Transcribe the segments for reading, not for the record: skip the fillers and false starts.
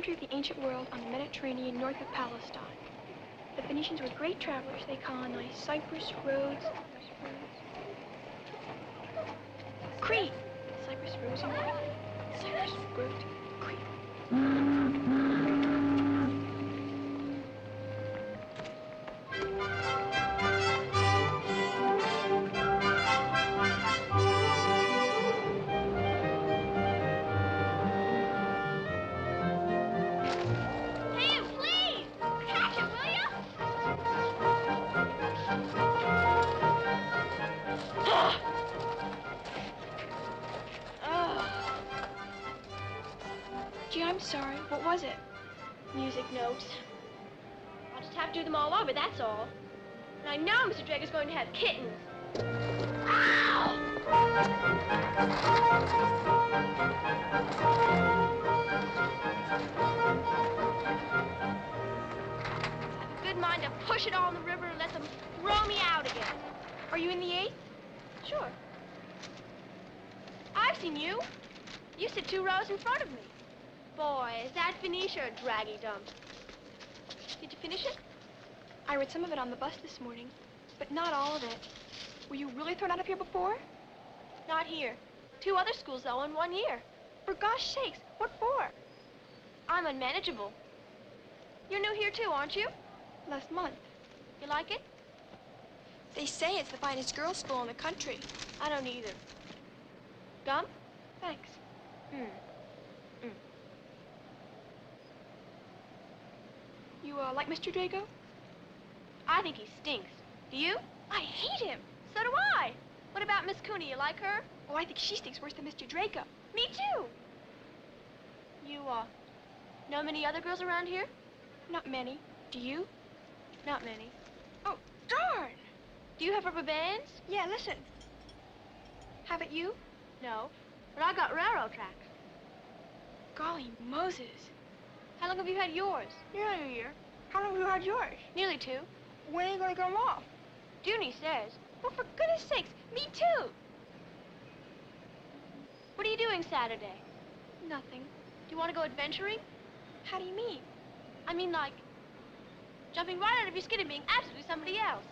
country of the ancient world on the Mediterranean north of Palestine. The Phoenicians were great travelers. They colonized Cyprus, Rhodes, Crete. Cyprus, Rhodes, and Crete. Cyprus, Rhodes, Crete. Gee, I'm sorry. What was it? Music notes. I'll just have to do them all over, that's all. And I know Mr. Drager's going to have kittens. Ow! I have a good mind to push it all in the river and let them throw me out again. Are you in the 8th? Sure. I've seen you. You sit 2 rows in front of me. Boy, is that Phoenicia a draggy dump. Did you finish it? I read some of it on the bus this morning, but not all of it. Were you really thrown out of here before? Not here. 2 other schools, though, in 1 year. For gosh sakes, what for? I'm unmanageable. You're new here, too, aren't you? Last month. You like it? They say it's the finest girls' school in the country. I don't either. Gum? Thanks. You, like Mr. Drago? I think he stinks. Do you? I hate him. So do I. What about Miss Cooney? You like her? Oh, I think she stinks worse than Mr. Drago. Me too. You, know many other girls around here? Not many. Do you? Not many. Oh, darn! Do you have rubber bands? Yeah, listen. Haven't you? No, but I got railroad tracks. Golly Moses. How long have you had yours? Nearly a year. How long have you had yours? Nearly 2. When are you going to get them off? Junie says. Well, for goodness sakes, me too. What are you doing Saturday? Nothing. Do you want to go adventuring? How do you mean? I mean, like, jumping right out of your skin and being absolutely somebody else.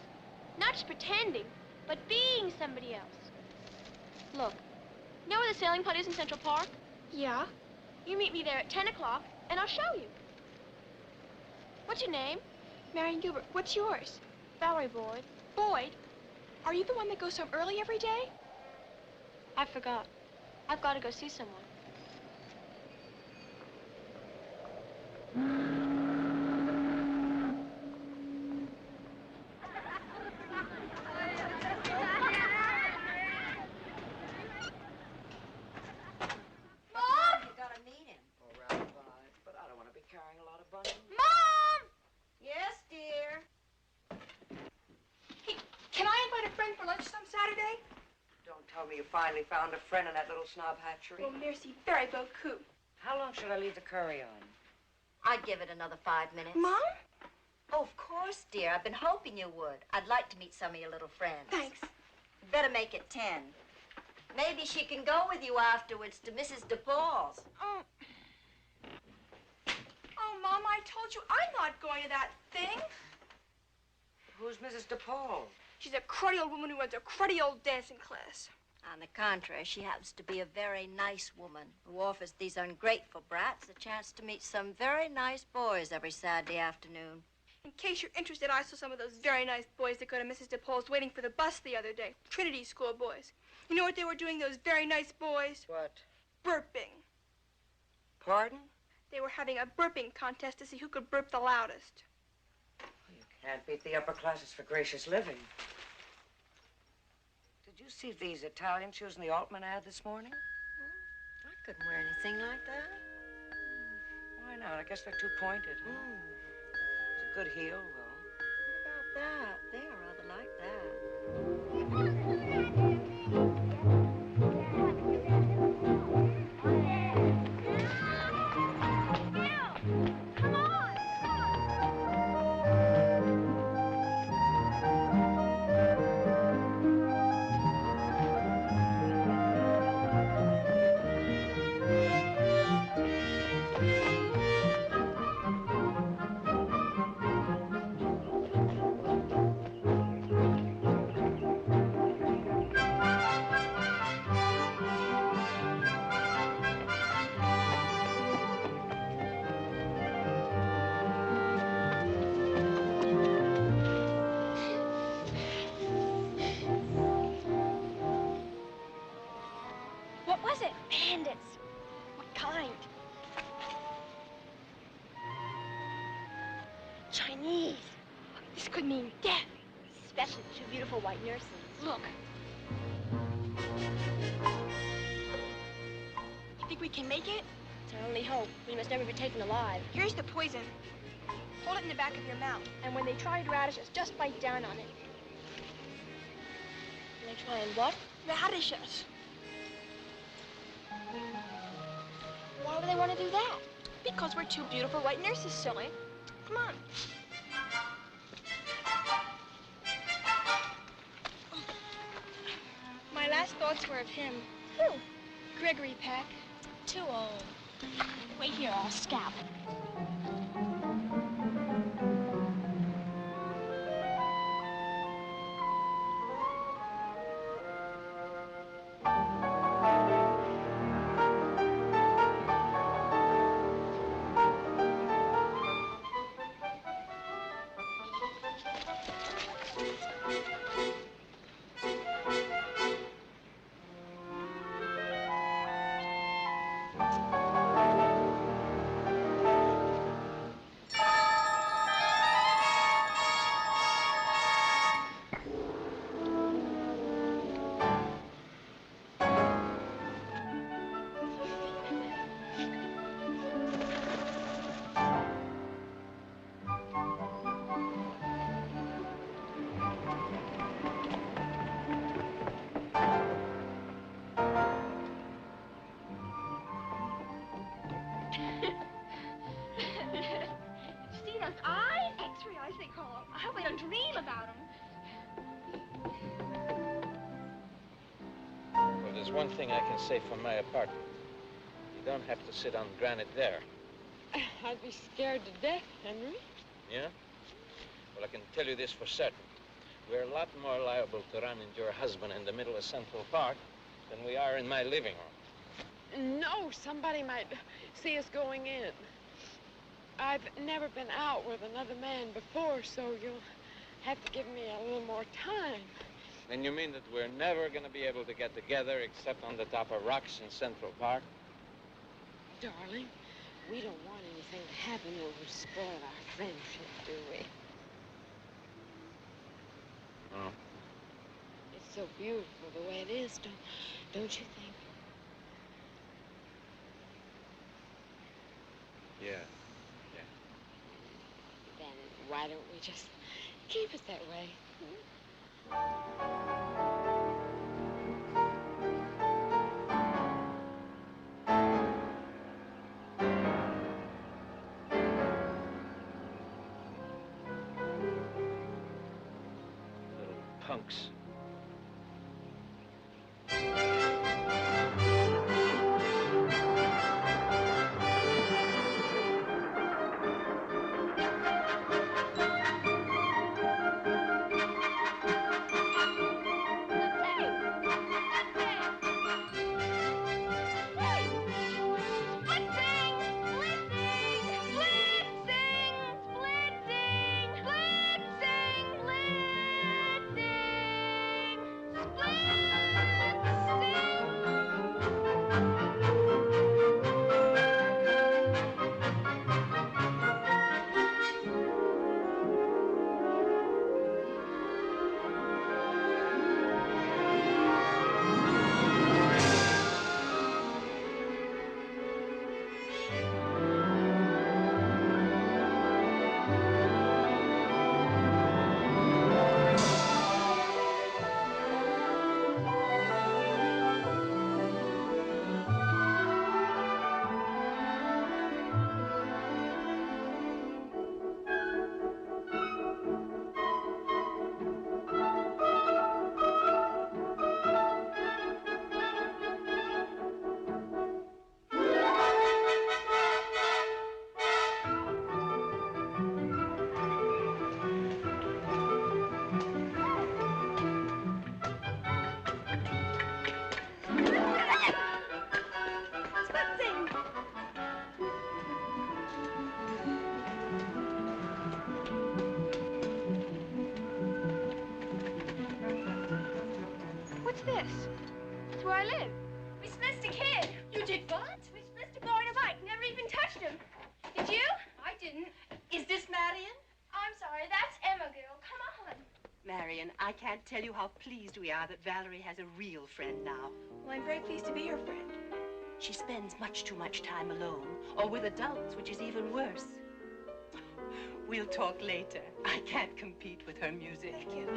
Not just pretending, but being somebody else. Look, you know where the sailing putt is in Central Park? Yeah? You meet me there at 10 o'clock, and I'll show you. What's your name? Marion Gilbert. What's yours? Valerie Boyd. Boyd? Are you the one that goes home early every day? I forgot. I've got to go see someone. You finally found a friend in that little snob hatchery. Well, merci very beaucoup. How long should I leave the curry on? I'd give it another 5 minutes. Mom? Oh, of course, dear. I've been hoping you would. I'd like to meet some of your little friends. Thanks. Better make it 10. Maybe she can go with you afterwards to Mrs. DePaul's. Oh, Mom, I told you I'm not going to that thing. Who's Mrs. DePaul? She's a cruddy old woman who runs a cruddy old dancing class. On the contrary, she happens to be a very nice woman who offers these ungrateful brats a chance to meet some very nice boys every Saturday afternoon. In case you're interested, I saw some of those very nice boys that go to Mrs. DePaul's waiting for the bus the other day. Trinity School boys. You know what they were doing, those very nice boys? What? Burping. Pardon? They were having a burping contest to see who could burp the loudest. You can't beat the upper classes for gracious living. Did you see these Italian shoes in the Altman ad this morning? I couldn't wear anything like that. Why not? I guess they're too pointed, huh? It's a good heel, though. What about that? They are rather like that. two beautiful white nurses. Look. You think we can make it? It's our only hope. We must never be taken alive. Here's the poison. Hold it in the back of your mouth. And when they try to radish us, just bite down on it. When they try and what? Radish us. Why would they want to do that? Because we're two beautiful white nurses, silly. Come on. My last thoughts were of him. Who? Gregory Peck. Too old. Wait here, I'll scalp. There's one thing I can say from my apartment. You don't have to sit on granite there. I'd be scared to death, Henry. Yeah? Well, I can tell you this for certain. We're a lot more liable to run into your husband in the middle of Central Park than we are in my living room. No, somebody might see us going in. I've never been out with another man before, so you'll have to give me a little more time. Then you mean that we're never going to be able to get together except on the top of rocks in Central Park? Darling, we don't want anything to happen that would spoil our friendship, do we? No. It's so beautiful the way it is, don't you think? Yeah. Then why don't we just keep it that way? Little punks. What's this? It's where I live. We splitsed a kid. You did what? We splitsed a boy on a bike. Never even touched him. Did you? I didn't. Is this Marion? I'm sorry. That's Emma, girl. Come on. Marion, I can't tell you how pleased we are that Valerie has a real friend now. Well, I'm very pleased to be her friend. She spends much too much time alone, or with adults, which is even worse. We'll talk later. I can't compete with her music. Thank you.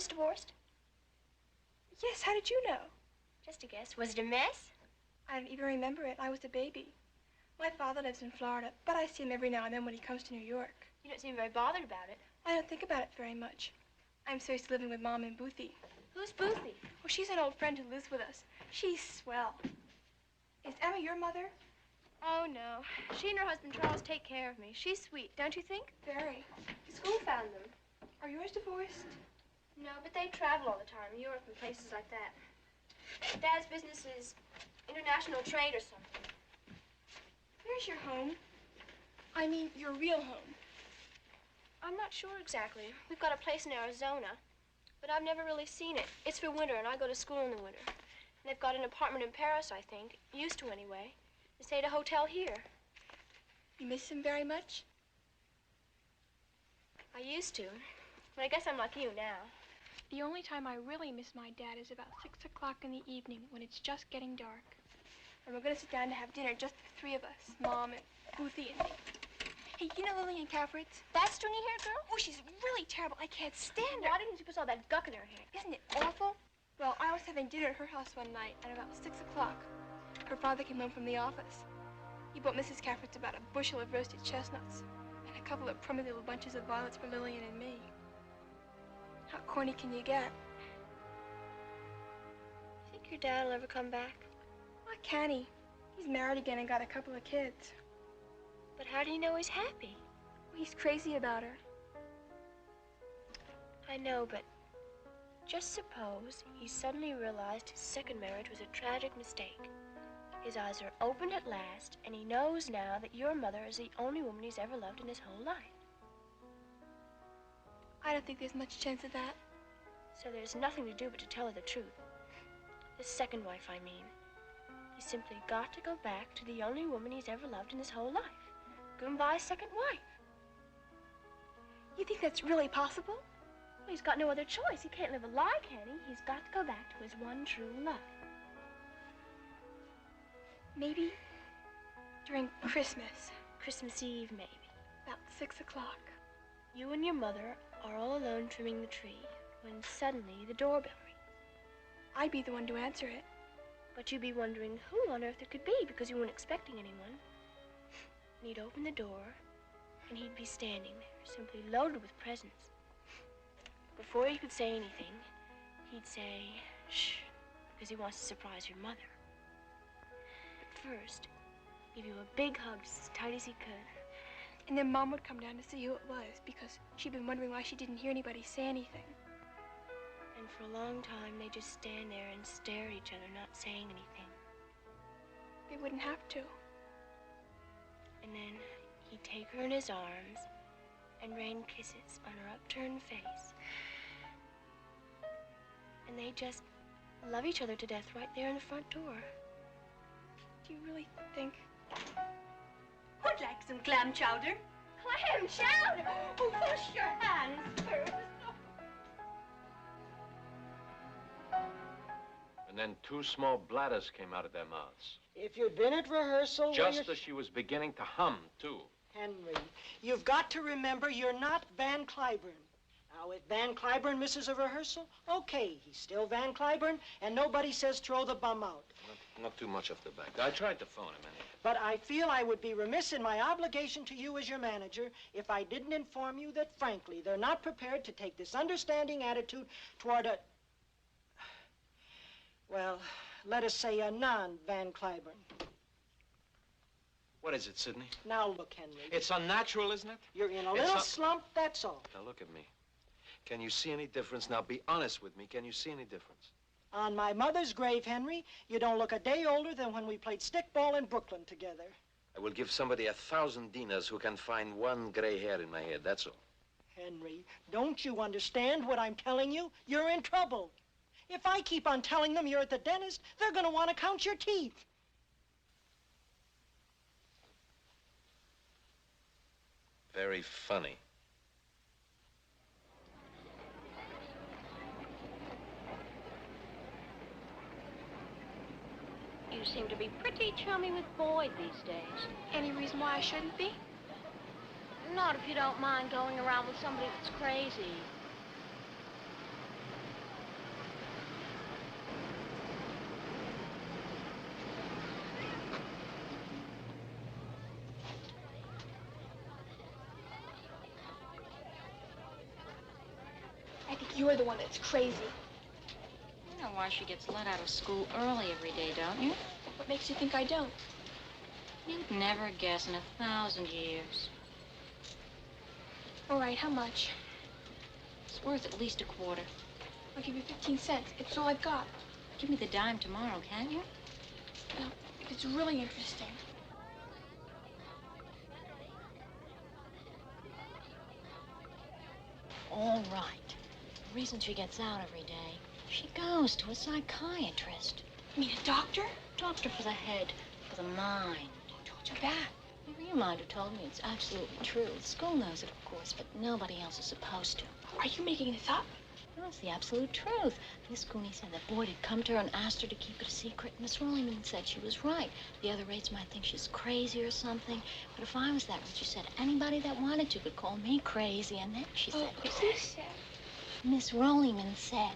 Divorced? Yes, how did you know? Just a guess. Was it a mess? I don't even remember it. I was a baby. My father lives in Florida, but I see him every now and then when he comes to New York. You don't seem very bothered about it. I don't think about it very much. I'm so used to living with Mom in Boothie. Who's Bosley? Well, she's an old friend who lives with us. She's swell. Is Emma your mother? Oh, no. She and her husband Charles take care of me. She's sweet, don't you think? Very. The school found them. Are yours divorced? No, but they travel all the time, Europe and places like that. Dad's business is international trade or something. Where's your home? I mean, your real home. I'm not sure exactly. We've got a place in Arizona, but I've never really seen it. It's for winter, and I go to school in the winter. And they've got an apartment in Paris, I think. Used to, anyway. They stay at a hotel here. You miss him very much? I used to, but I guess I'm like you now. The only time I really miss my dad is about 6 o'clock in the evening when it's just getting dark. And we're going to sit down to have dinner, just the three of us, Mom and Boothie and me. Hey, you know Lillian Cafritz? That stringy-haired girl? Oh, she's really terrible. I can't stand her. Why didn't you put all that guck in her hair? Isn't it awful? Well, I was having dinner at her house one night at about 6 o'clock. Her father came home from the office. He bought Mrs. Cafritz about a bushel of roasted chestnuts and a couple of crummy little bunches of violets for Lillian and me. How corny can you get? Think your dad will ever come back? Why can't he? He's married again and got a couple of kids. But how do you know he's happy? Well, he's crazy about her. I know, but just suppose he suddenly realized his second marriage was a tragic mistake. His eyes are opened at last, and he knows now that your mother is the only woman he's ever loved in his whole life. I don't think there's much chance of that. So there's nothing to do but to tell her the truth. The second wife, I mean. He's simply got to go back to the only woman he's ever loved in his whole life. Go and buy a second wife. You think that's really possible? Well, he's got no other choice. He can't live a lie, can he? He's got to go back to his one true love. Maybe during Christmas. Christmas Eve, maybe. About 6 o'clock. You and your mother are all alone trimming the tree when suddenly the doorbell rings. I'd be the one to answer it. But you'd be wondering who on earth it could be because you weren't expecting anyone. And he'd open the door, and he'd be standing there, simply loaded with presents. Before you could say anything, he'd say, shh, because he wants to surprise your mother. But first, give you a big hug just as tight as he could. And then Mom would come down to see who it was because she'd been wondering why she didn't hear anybody say anything. And for a long time, they just stand there and stare at each other, not saying anything. They wouldn't have to. And then he'd take her in his arms and rain kisses on her upturned face. And they just love each other to death right there in the front door. Do you really think? Would like some clam chowder? Clam chowder! Oh, wash your hands first. And then two small bladders came out of their mouths. If you'd been at rehearsal... Just as she was beginning to hum, too. Henry, you've got to remember you're not Van Cliburn. Now, if Van Cliburn misses a rehearsal, okay, he's still Van Cliburn, and nobody says throw the bum out. Not too much off the back. I tried to phone him anyway. But I feel I would be remiss in my obligation to you as your manager if I didn't inform you that, frankly, they're not prepared to take this understanding attitude toward a... Well, let us say a non-Van Cliburn. What is it, Sidney? Now look, Henry. It's unnatural, isn't it? You're in a little slump, that's all. Now look at me. Can you see any difference? Now be honest with me. Can you see any difference? On my mother's grave, Henry, you don't look a day older than when we played stickball in Brooklyn together. I will give somebody 1,000 dinars who can find one gray hair in my head, that's all. Henry, don't you understand what I'm telling you? You're in trouble. If I keep on telling them you're at the dentist, they're going to want to count your teeth. Very funny. You seem to be pretty chummy with Boyd these days. Any reason why I shouldn't be? Not if you don't mind going around with somebody that's crazy. I think you're the one that's crazy. You know why she gets let out of school early every day, don't you? What makes you think I don't? You'd never guess in 1,000 years. All right, how much? It's worth at least a quarter. I'll give you 15 cents. It's all I've got. Give me the dime tomorrow, can't you? Well, if it's really interesting. All right. The reason she gets out every day, she goes to a psychiatrist. You mean a doctor? Doctor for the head, for the mind. Who told you that? Never you mind who told me. It's absolutely true. The school knows it, of course, but nobody else is supposed to. Are you making this up? No, it's the absolute truth. Miss Cooney said that Boyd had come to her and asked her to keep it a secret. Miss Rollyman said she was right. The other aides might think she's crazy or something. But if I was that rich, she said anybody that wanted to could call me crazy. And then she said... Who said? Miss Rollyman said,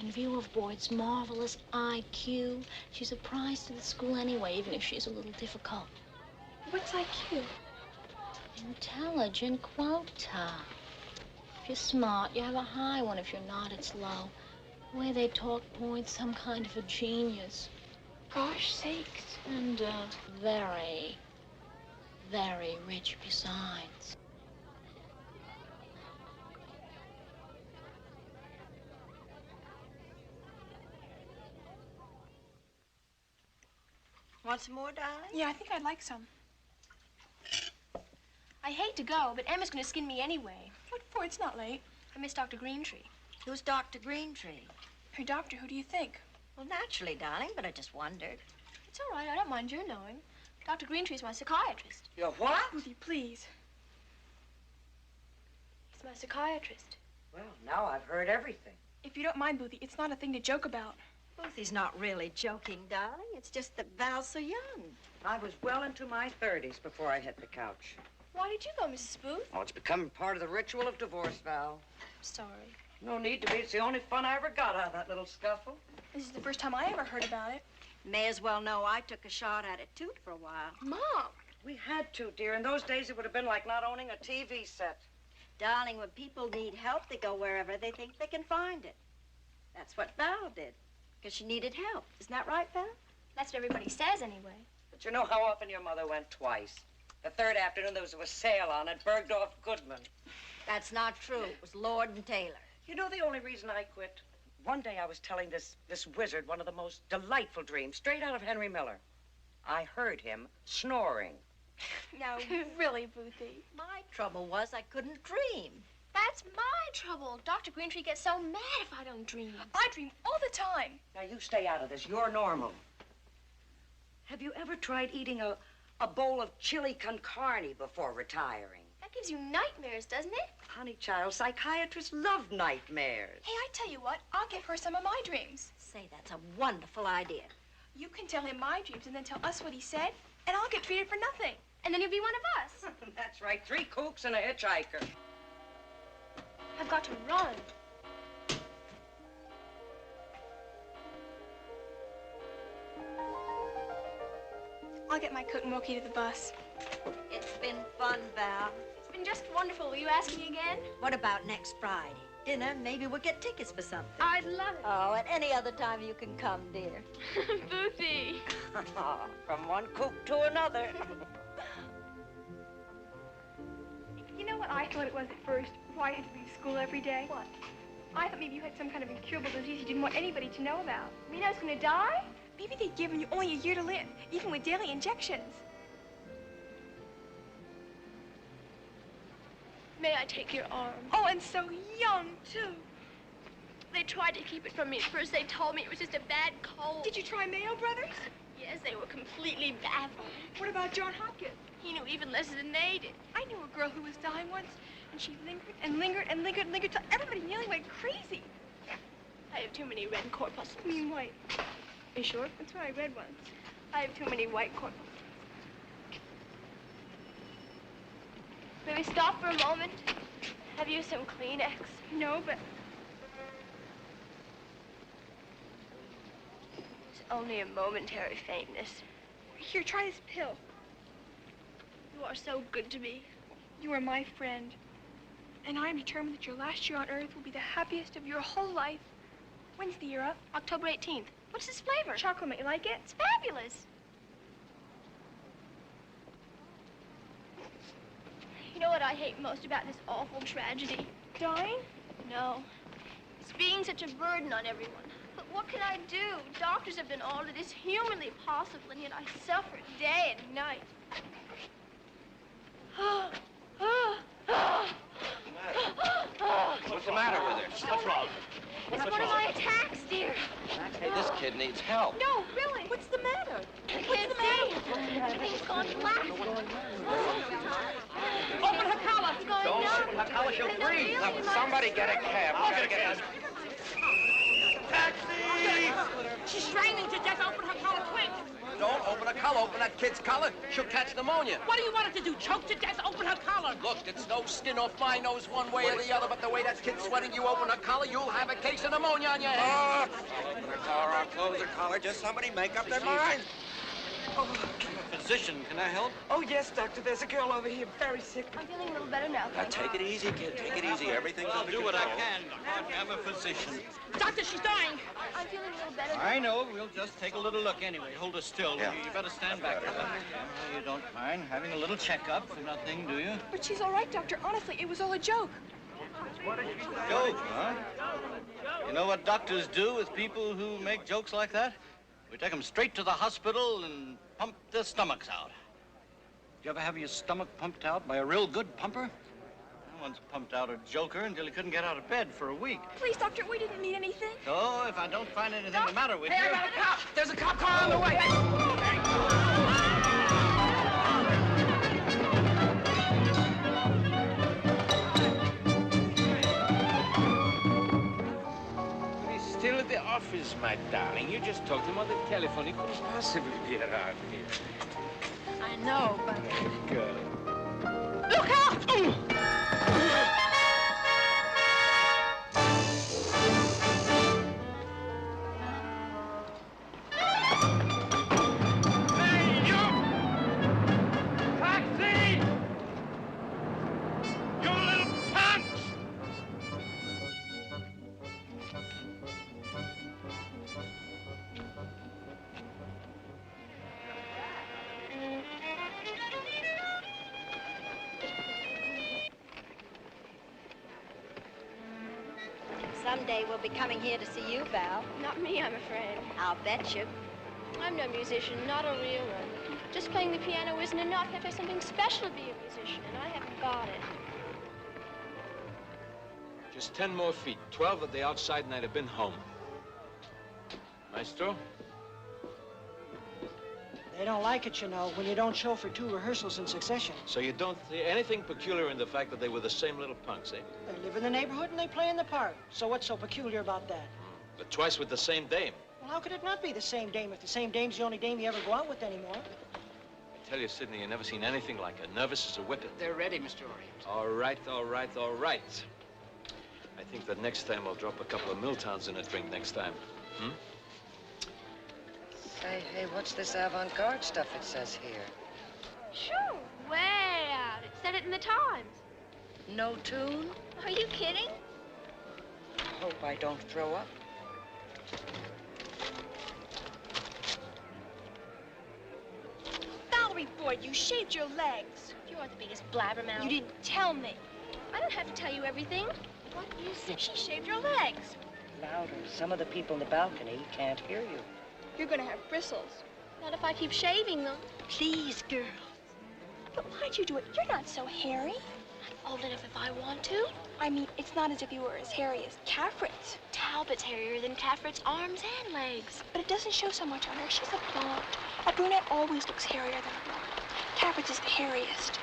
in view of Boyd's marvelous IQ, she's a prize to the school anyway, even if she's a little difficult. What's IQ? Intelligent quota. If you're smart, you have a high one. If you're not, it's low. The way they talk, Boyd's some kind of a genius. Gosh sakes. And very, very rich besides. Want some more, darling? Yeah, I think I'd like some. I hate to go, but Emma's going to skin me anyway. What for? It's not late. I miss Dr. Greentree. Who's Dr. Greentree? Her doctor, who do you think? Well, naturally, darling, but I just wondered. It's all right. I don't mind your knowing. Dr. Greentree's my psychiatrist. You're what? Ruthie, please. He's my psychiatrist. Well, now I've heard everything. If you don't mind, Boothie, it's not a thing to joke about. Boothie's not really joking, darling. It's just that Val's so young. I was well into my 30s before I hit the couch. Why did you go, Mrs. Booth? Oh, it's becoming part of the ritual of divorce, Val. I'm sorry. No need to be. It's the only fun I ever got out of that little scuffle. This is the first time I ever heard about it. May as well know I took a shot at it, too, for a while. Mom! We had to, dear. In those days, it would have been like not owning a TV set. Darling, when people need help, they go wherever they think they can find it. That's what Val did, because she needed help. Isn't that right, Val? That's what everybody says anyway. But you know how often your mother went twice? The third afternoon, there was a sale on at Bergdorf Goodman. That's not true. It was Lord and Taylor. You know the only reason I quit? One day I was telling this wizard one of the most delightful dreams, straight out of Henry Miller. I heard him snoring. Now, really, Boothie. My trouble was I couldn't dream. That's my trouble. Dr. Greentree gets so mad if I don't dream. I dream all the time. Now, you stay out of this. You're normal. Have you ever tried eating a bowl of chili con carne before retiring? That gives you nightmares, doesn't it? Honey, child, psychiatrists love nightmares. Hey, I tell you what, I'll give her some of my dreams. Say, that's a wonderful idea. You can tell him my dreams and then tell us what he said, and I'll get treated for nothing. And then you'll be one of us. That's right, 3 kooks and a hitchhiker. I've got to run. I'll get my coat and walk you to the bus. It's been fun, Val. It's been just wonderful. Will you ask me again? What about next Friday? Dinner, maybe we'll get tickets for something. I'd love it. Oh, at any other time you can come, dear. Boothie. From one kook to another. what I thought it was at first, why I had to leave school every day? What? I thought maybe you had some kind of incurable disease you didn't want anybody to know about. You mean I was gonna die? Maybe they'd given you only a year to live, even with daily injections. May I take your arm? Oh, and so young, too. They tried to keep it from me. At first, they told me it was just a bad cold. Did you try Mayo Brothers? Yes, they were completely baffled. What about John Hopkins? He knew even less than they did. I knew a girl who was dying once, and she lingered and lingered and lingered and lingered till everybody nearly went crazy. I have too many red corpuscles. You mean white? Are you sure? That's what I read once. I have too many white corpuscles. May we stop for a moment? Have you some Kleenex? No, but It's only a momentary faintness. here, try this pill. You are so good to me. You are my friend. And I am determined that your last year on Earth will be the happiest of your whole life. When's the year up? October 18th. What's this flavor? Chocolate. You like it? It's fabulous. You know what I hate most about this awful tragedy? Dying? No. It's being such a burden on everyone. But what can I do? Doctors have done all that is humanly possible, and yet I suffer day and night. What's the matter with her? What's wrong? It's one of my attacks, dear. Hey, this kid needs help. No, really. What's the matter? I can't see. Everything's gone black. Open her collar. It's going Don't numb. open her collar, she'll There's no freeze. feeling in my- Somebody get a cab. I'll Gotta get a cab. Taxi! She's straining to death. Open her collar quick. Don't open her collar. Open that kid's collar. She'll catch pneumonia. What do you want her to do? Choke to death? Open her collar. Look, it's no skin off my nose one way or the other, but the way that kid's sweating, you open her collar, you'll have a case of pneumonia on your hands. Open her collar, I'll close her collar. Just somebody make up their mind. Physician, can I help? Oh, yes, doctor. There's a girl over here very sick. I'm feeling a little better now. Now, take it easy, kid. Take it easy. Everything's I'll under do what I control. can. I'm a physician. Doctor, she's dying. I'm feeling a little better now. I know. We'll just take a little look anyway. Hold her still. Yeah. You better stand back. You don't mind having a little checkup for nothing, do you? But she's all right, Doctor. Honestly, it was all a joke. Joke, huh? You know what doctors do with people who make jokes like that? We take them straight to the hospital and pump their stomachs out. Did you ever have your stomach pumped out by a real good pumper? I once pumped out a joker until he couldn't get out of bed for a week. Please, Doctor, we didn't mean anything. So if I don't find anything the matter with Hey, you... I got a cop. There's a cop car on the way. He's still at the office, my darling. You just talked to him on the telephone. He couldn't possibly be around here. I know, but... Girl. Look out! Hey, you! Taxi! You little punks! Someday we'll be coming here to see you, Val. Not me, I'm afraid. I'll bet you. I'm no musician, not a real one. Just playing the piano isn't enough. You have to have something special to be a musician, and I haven't got it. Just 10 more feet. 12 at the outside, and I'd have been home. Maestro? They don't like it, you know, when you don't show for 2 rehearsals in succession. So you don't see anything peculiar in the fact that they were the same little punks, eh? They live in the neighborhood and they play in the park. So what's so peculiar about that? But twice with the same dame. Well, how could it not be the same dame if the same dame's the only dame you ever go out with anymore? I tell you, Sidney, you've never seen anything like her. Nervous as a whippet. They're ready, Mr. Orient. All right, all right, all right. I think that next time I'll drop a couple of Milltowns in a drink next time. Hmm? Hey, what's this avant-garde stuff it says here? Sure, way out. It said it in the Times. No tune? Are you kidding? Hope I don't throw up. Valerie Boyd, you shaved your legs. You aren't the biggest blabbermouth. You didn't tell me. I don't have to tell you everything. What is it? She shaved her legs. Louder. Some of the people in the balcony can't hear you. You're gonna have bristles. Not if I keep shaving them. Please, girl. But why'd you do it? You're not so hairy. I'm old enough if I want to. I mean, it's not as if you were as hairy as Caffrey's. Talbot's hairier than Caffrey's arms and legs. But it doesn't show so much on her. She's a blonde. A brunette always looks hairier than a blonde. Caffrey's is the hairiest.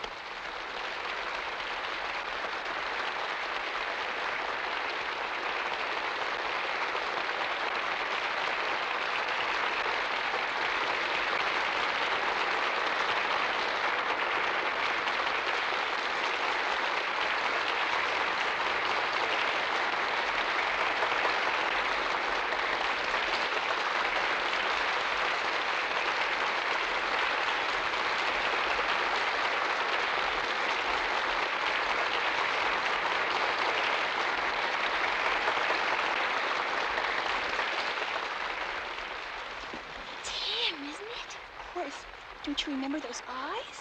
Don't you remember those eyes?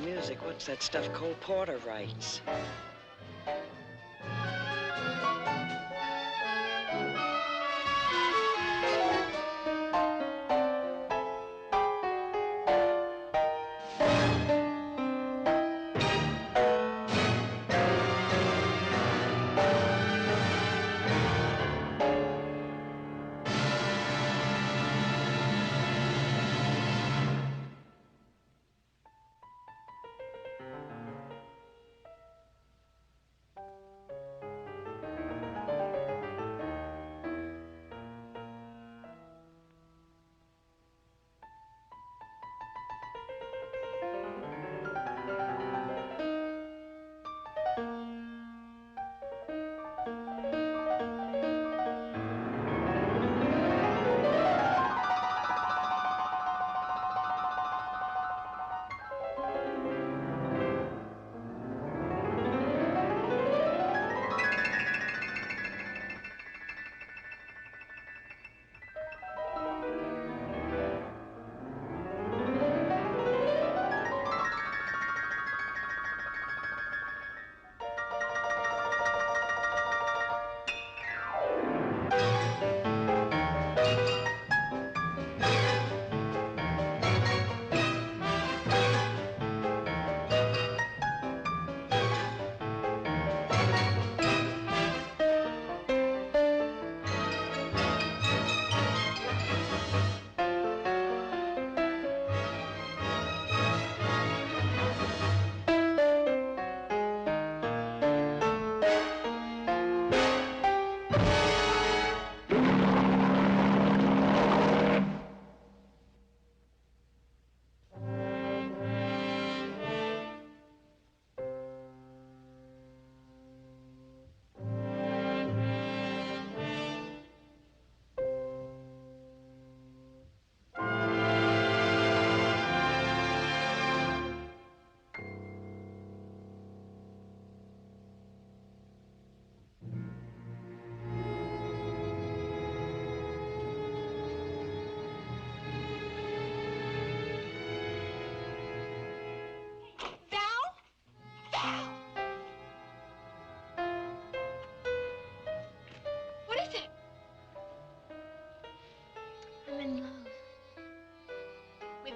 Music. What's that stuff Cole Porter writes?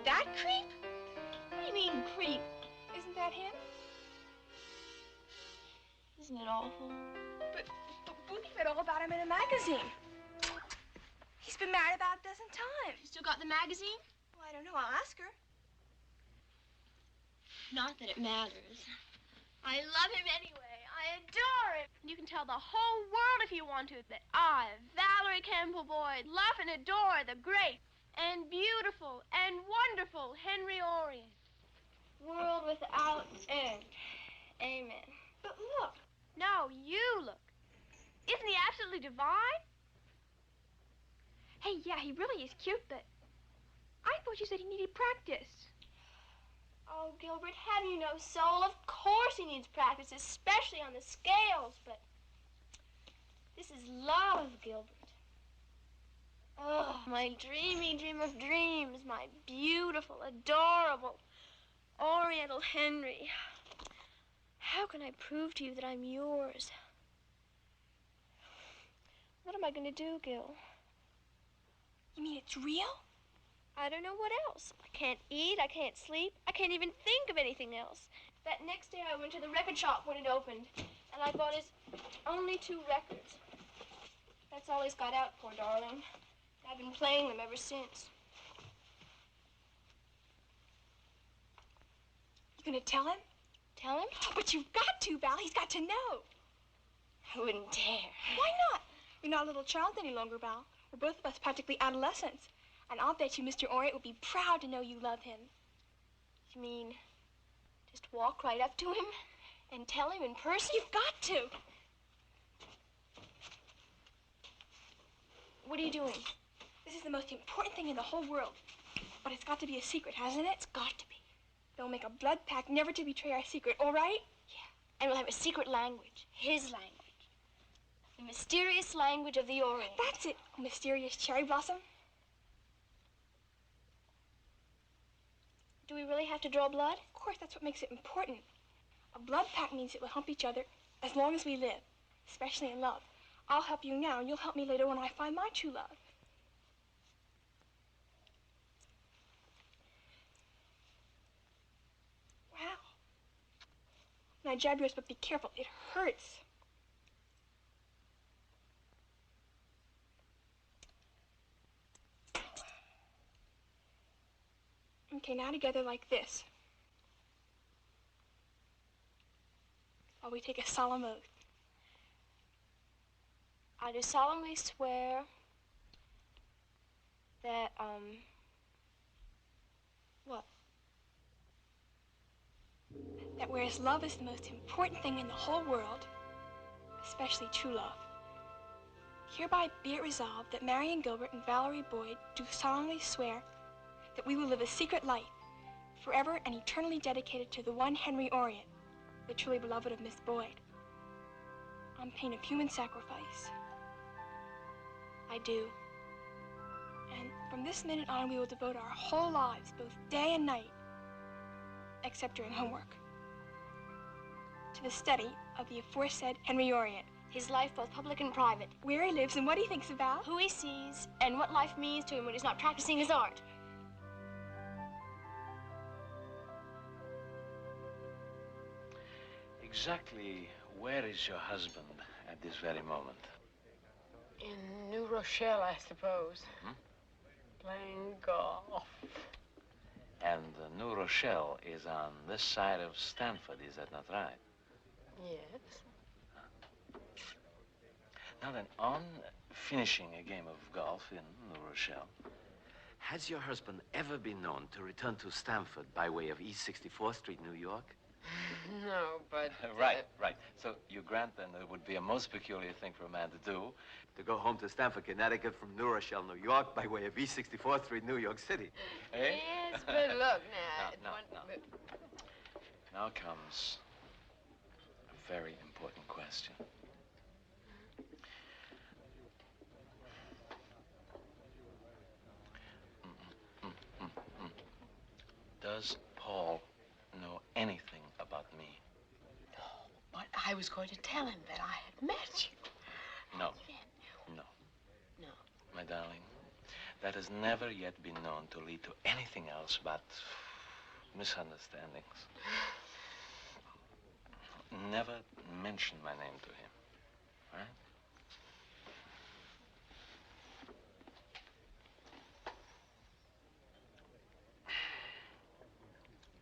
That creep? What do you mean, creep? Isn't that him? Isn't it awful? But Boogie read all about him in a magazine. He's been married about a dozen times. You still got the magazine? Well, I don't know. I'll ask her. Not that it matters. I love him anyway. I adore him. And you can tell the whole world if you want to that I, Valerie Campbell Boyd, love and adore the great and beautiful and wonderful Henry Orient. World without end. Amen. But look. No, you look. Isn't he absolutely divine? Hey, yeah, he really is cute, but I thought you said he needed practice. Oh, Gilbert, have you no soul? Of course he needs practice, especially on the scales, but this is love, Gilbert. Oh, my dreamy dream of dreams, my beautiful, adorable, Oriental Henry. How can I prove to you that I'm yours? What am I going to do, Gil? You mean it's real? I don't know what else. I can't eat, I can't sleep, I can't even think of anything else. That next day I went to the record shop when it opened, and I bought his only 2 records. That's all he's got out, poor darling. I've been playing them ever since. You gonna tell him? Tell him? But you've got to, Val. He's got to know. I wouldn't dare. Why not? You're not a little child any longer, Val. We're both of us practically adolescents. And I'll bet you Mr. Orient would be proud to know you love him. You mean just walk right up to him and tell him in person? You've got to. What are you doing? This is the most important thing in the whole world. But it's got to be a secret, hasn't it? It's got to be. They'll make a blood pact never to betray our secret, all right? Yeah. And we'll have a secret language. His language. The mysterious language of the Orient. That's it. A mysterious cherry blossom. Do we really have to draw blood? Of course, that's what makes it important. A blood pact means that we'll help each other as long as we live, especially in love. I'll help you now, and you'll help me later when I find my true love. Wow. Now, jab yours, but be careful. It hurts. Okay, now together like this. While we take a solemn oath. I do solemnly swear that, what? That whereas love is the most important thing in the whole world, especially true love, hereby be it resolved that Marion Gilbert and Valerie Boyd do solemnly swear that we will live a secret life, forever and eternally dedicated to the one Henry Orient, the truly beloved of Miss Boyd, on pain of human sacrifice. I do. And from this minute on, we will devote our whole lives, both day and night, except during homework, to the study of the aforesaid Henry Orient. His life, both public and private. Where he lives and what he thinks about. Who he sees, and what life means to him when he's not practicing his art. Exactly where is your husband at this very moment? In New Rochelle, I suppose. Playing golf. And New Rochelle is on this side of Stanford, is that not right? Yes. Now then, on finishing a game of golf in New Rochelle, has your husband ever been known to return to Stanford by way of East 64th Street, New York? No, but... Right. So you grant then that it would be a most peculiar thing for a man to do, to go home to Stamford, Connecticut from New Rochelle, New York, by way of East 64th Street, New York City. Eh? Yes, but look now. Now comes a very important question. Does Paul know anything about me? No, but I was going to tell him that I had met you. No. No. My darling, that has never yet been known to lead to anything else but misunderstandings. Never mention my name to him, all right?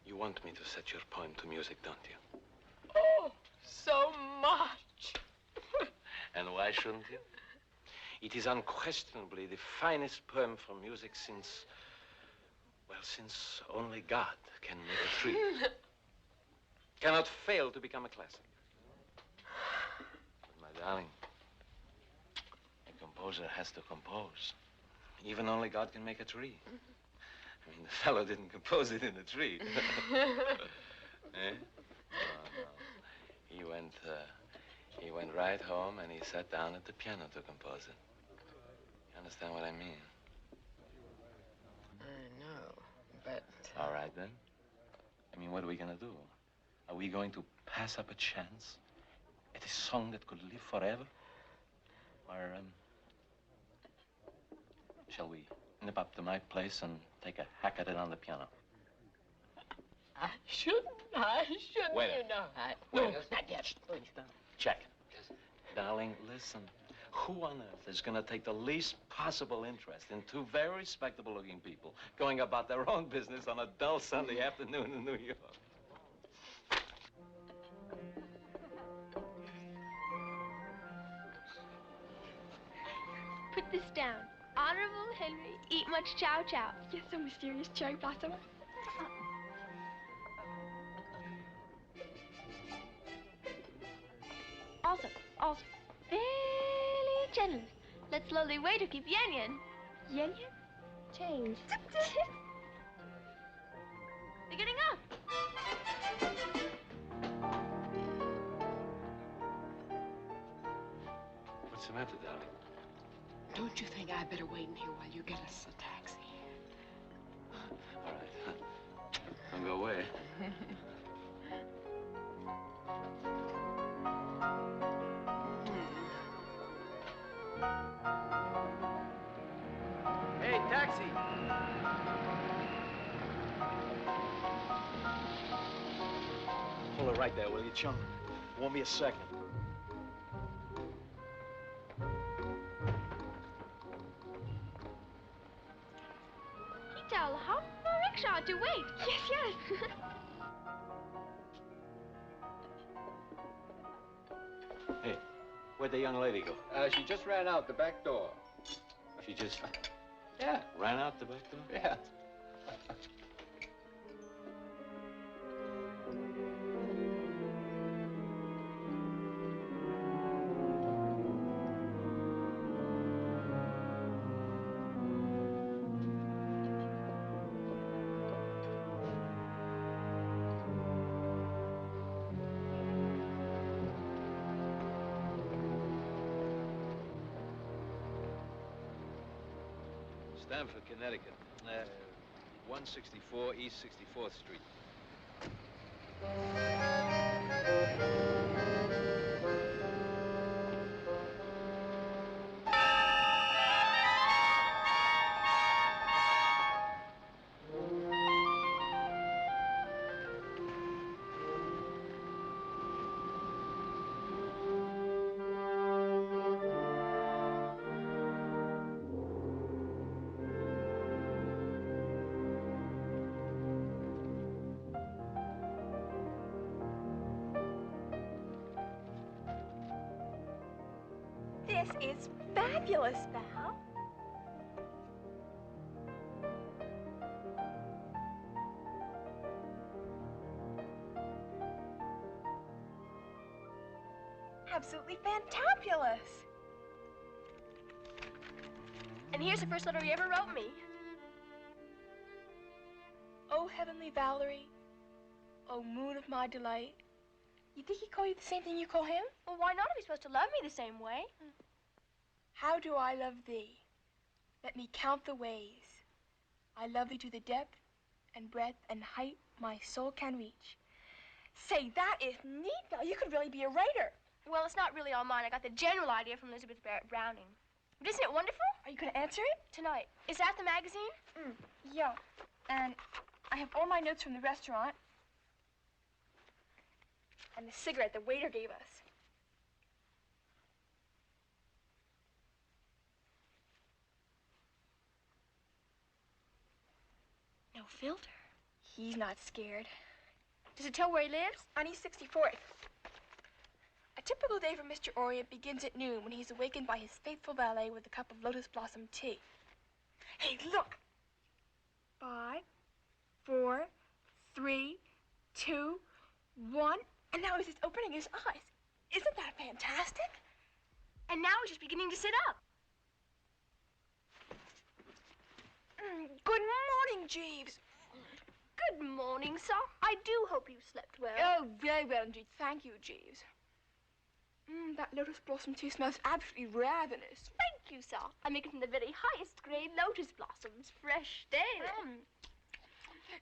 You want me to set your poem to music, don't you? Oh, so much. And why shouldn't you? It is unquestionably the finest poem for music since, well, since only God can make a tree. Cannot fail to become a classic. But my darling, a composer has to compose. Even only God can make a tree. I mean, the fellow didn't compose it in a tree. Eh? Oh, no. He went right home and he sat down at the piano to compose it. You understand what I mean? I know, but... All right, then. I mean, what are we gonna do? Are we going to pass up a chance at a song that could live forever? Or, shall we nip up to my place and take a hack at it on the piano? I shouldn't. Wait a you know. Wait. Not yet. Check. Darling, listen. Who on earth is going to take the least possible interest in two very respectable-looking people going about their own business on a dull Sunday afternoon in New York? Put this down. Honorable Henry, eat much chow chow. You're so mysterious, cherry blossom. Also, very gentle. Let's slowly wait to keep yen yen. Yen yen? Change. They're getting up. What's the matter, darling? Don't you think I better wait in here while you get us a taxi? All right. Don't go away. Hey, taxi! Pull it right there, will you, chum? Won't be a second. Tell how for rickshaw to wait. Yes. Hey, where'd the young lady go? She just ran out the back door. She just Yeah. ran out the back door? Yeah. Stamford, Connecticut. 164 East 64th Street. This is fabulous, Val. Absolutely fantabulous. And here's the first letter he ever wrote me. Oh, heavenly Valerie. Oh, moon of my delight. You think he called you the same thing you call him? Well, why not if he's supposed to love me the same way? How do I love thee? Let me count the ways. I love thee to the depth and breadth and height my soul can reach. Say, that is neat, Val. You could really be a writer. Well, it's not really all mine. I got the general idea from Elizabeth Barrett Browning. But isn't it wonderful? Are you going to answer it? Tonight. Is that the magazine? Yeah. And I have all my notes from the restaurant. And the cigarette the waiter gave us. No filter. He's not scared. Does it tell where he lives? On East 64th. A typical day for Mr. Orient begins at noon when he's awakened by his faithful valet with a cup of lotus blossom tea. Hey, look! 5, 4, 3, 2, 1, and now he's just opening his eyes. Isn't that fantastic? And now he's just beginning to sit up. Good morning, Jeeves. Good morning, sir. I do hope you slept well. Oh, very well indeed. Thank you, Jeeves. That lotus blossom tea smells absolutely ravenous. Thank you, sir. I make it from the very highest grade lotus blossoms, fresh daily.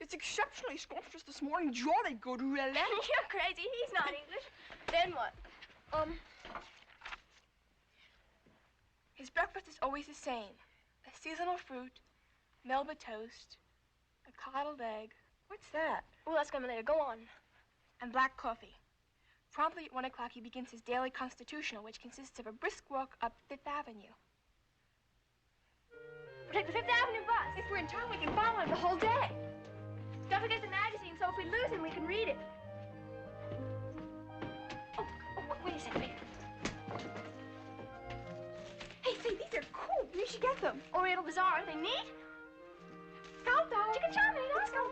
It's exceptionally scrumptious this morning. Jolly good, really. You're crazy. He's not English. Then what? His breakfast is always the same. A seasonal fruit, Melba toast, a coddled egg. What's that? Well, that's coming later. Go on. And black coffee. Promptly at 1 o'clock, he begins his daily constitutional, which consists of a brisk walk up Fifth Avenue. We'll take the Fifth Avenue bus. If we're in town, we can follow him the whole day. Don't forget the magazine, so if we lose him, we can read it. Oh, wait a second. Hey, say, these are cool. You should get them. Oriental Bazaar, aren't they neat? Countdown. Chicken-chow-mein, let's go.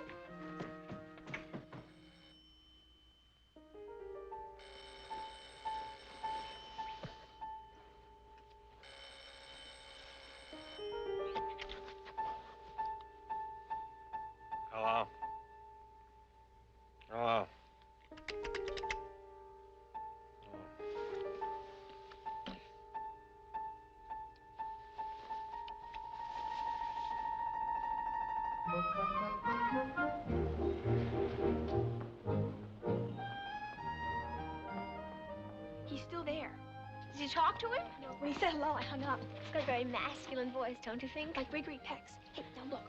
Hello. Hello. He's still there. Did you talk to him? No, when he said hello, I hung up. He's got a very masculine voice, don't you think? Like Gregory Peck's. Hey, now look.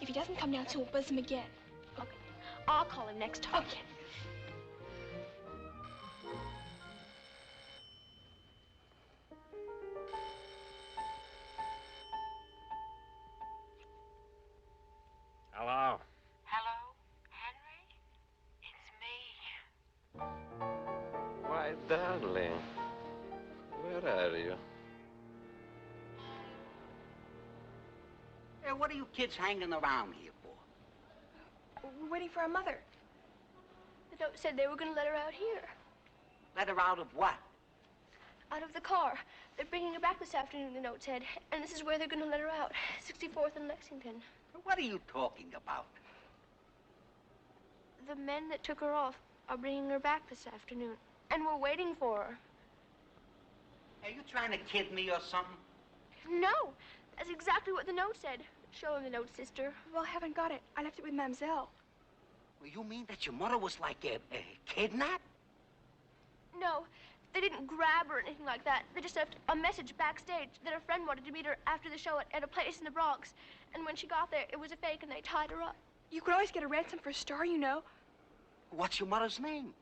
If he doesn't come down soon, we'll buzz him again. Okay. I'll call him next time. Okay. Hello. Hello, Henry? It's me. Why, darling. Where are you? Hey, what are you kids hanging around here for? We're waiting for our mother. The note said they were going to let her out here. Let her out of what? Out of the car. They're bringing her back this afternoon, the note said. And this is where they're going to let her out. 64th and Lexington. What are you talking about? The men that took her off are bringing her back this afternoon. And we're waiting for her. Are you trying to kid me or something? No. That's exactly what the note said. Show him the note, sister. Well, I haven't got it. I left it with Mademoiselle. Well, you mean that your mother was like a kidnap? No. They didn't grab her or anything like that. They just left a message backstage that a friend wanted to meet her after the show at a place in the Bronx. And when she got there, it was a fake and they tied her up. You could always get a ransom for a star, you know. What's your mother's name?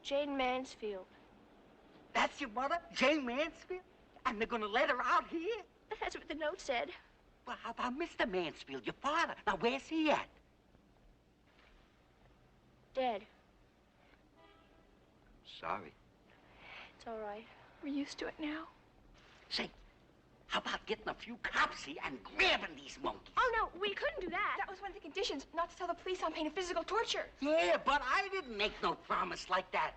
Jane Mansfield. That's your mother, Jane Mansfield? And they're gonna let her out here? That's what the note said. Well, how about Mr. Mansfield, your father? Now, where's he at? Dead. Sorry. It's all right. We're used to it now. Say, how about getting a few cops here and grabbing these monkeys? Oh, no, we couldn't do that. That was one of the conditions, not to tell the police on pain of physical torture. Yeah, but I didn't make no promise like that.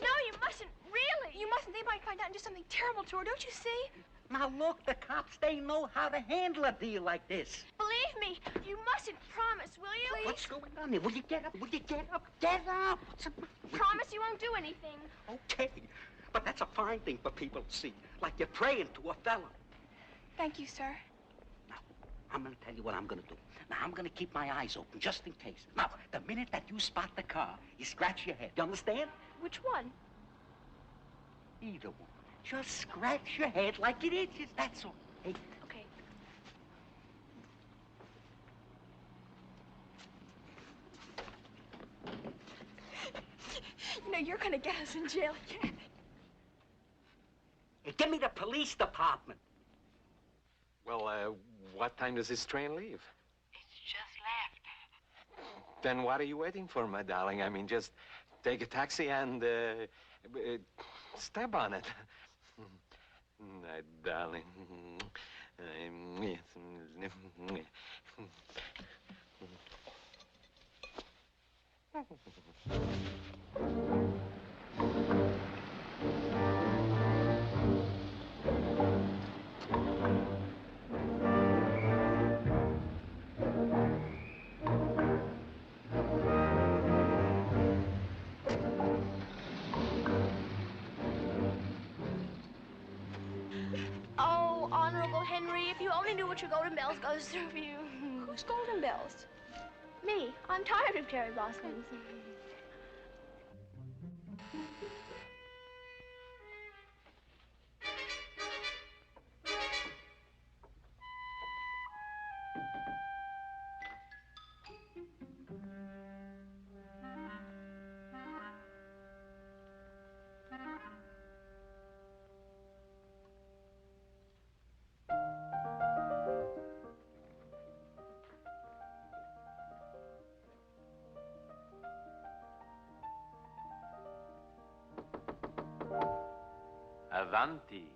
No, you mustn't, really. You mustn't. They might find out and do something terrible to her, don't you see? Now, look, the cops, they know how to handle a deal like this. Believe me, you mustn't promise, will you? Please? What's going on there? Will you get up? Will you get up? Get up! What's up? Promise you won't do anything. Okay, but that's a fine thing for people to see, like you're praying to a fella. Thank you, sir. Now, I'm gonna tell you what I'm gonna do. Now, I'm gonna keep my eyes open, just in case. Now, the minute that you spot the car, you scratch your head. You understand? Which one? Either one. Just scratch your head like it itches, that's all. Hey. Okay. You know, you're gonna get us in jail again. Hey, give me the police department. Well, what time does this train leave? It's just left. Then what are you waiting for, my darling? I mean, just take a taxi and step on it. My darling. Oh, Honorable Henry, if you only knew what your Golden Bells goes through for you. Who's Golden Bells? Me. I'm tired of cherry blossoms. Avanti.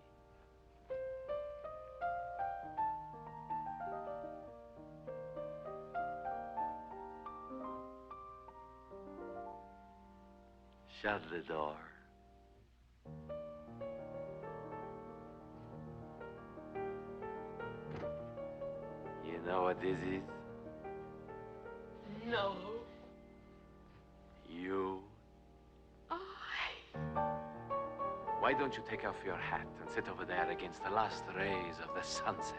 Shut the door. You know what this is? No. You. Oh, Why don't you take off your hat and sit over there against the last rays of the sunset?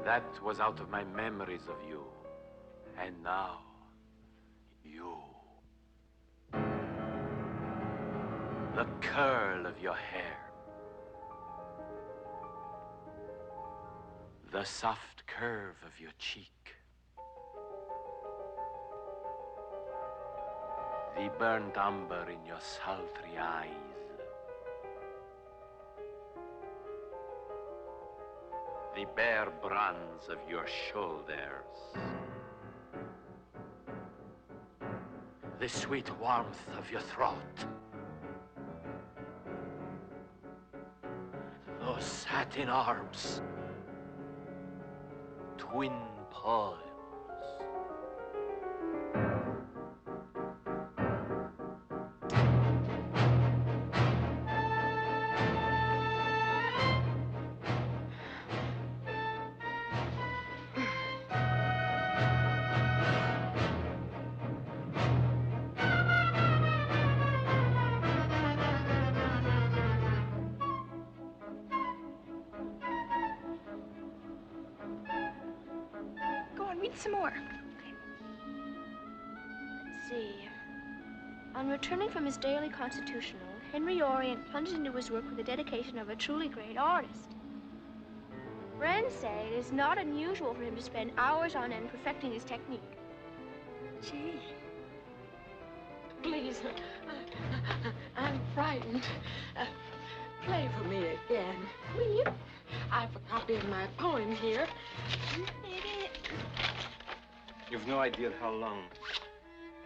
That was out of my memories of you. And now, you. The curl of your hair. The soft curve of your cheek. The burnt umber in your sultry eyes. The bare bronze of your shoulders. The sweet warmth of your throat. Those satin arms. Twin palms. Some more. Let's see. On returning from his daily constitutional, Henry Orient plunged into his work with the dedication of a truly great artist. Friends say it is not unusual for him to spend hours on end perfecting his technique. Gee. Please, I'm frightened. Play for me again, will you? I have a copy of my poem here. You've no idea how long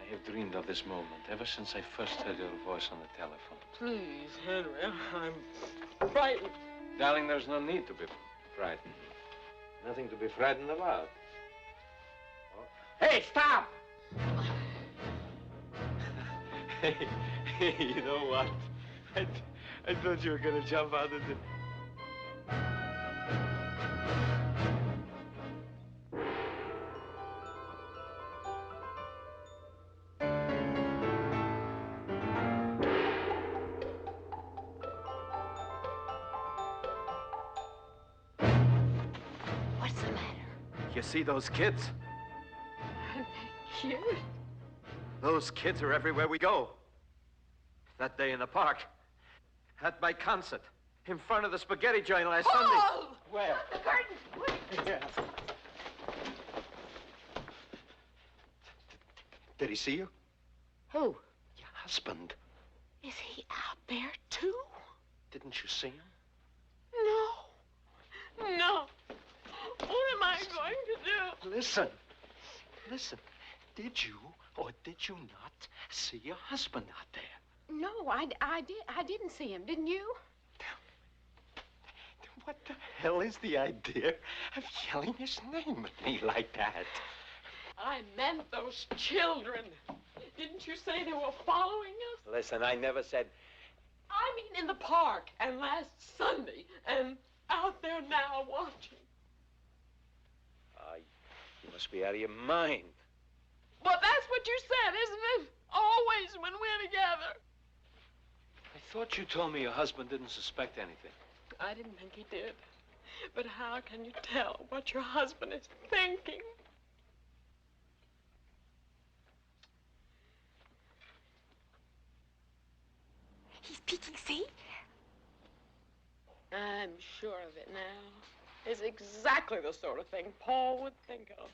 I have dreamed of this moment, ever since I first heard your voice on the telephone. Please, Henry, I'm frightened. Darling, there's no need to be frightened. Nothing to be frightened about. Hey, stop! Hey, you know what? I thought you were going to jump out of the... What's the matter? You see those kids? cute. Those kids are everywhere we go. That day in the park. At my concert. In front of the spaghetti joint last Sunday. Where? The curtains. Yeah. Did he see you? Who? Your husband. Is he out there, too? Didn't you see him? No. No. What am I going to do? Listen. Listen. Did you or did you not see your husband out there? No, I didn't see him. Didn't you? What the hell is the idea of yelling his name at me like that? I meant those children. Didn't you say they were following us? Listen, I never said... I mean in the park and last Sunday and out there now watching. You must be out of your mind. But that's what you said, isn't it? Always when we're together. I thought you told me your husband didn't suspect anything. I didn't think he did. But how can you tell what your husband is thinking? He's peeking, see? I'm sure of it now. It's exactly the sort of thing Paul would think of.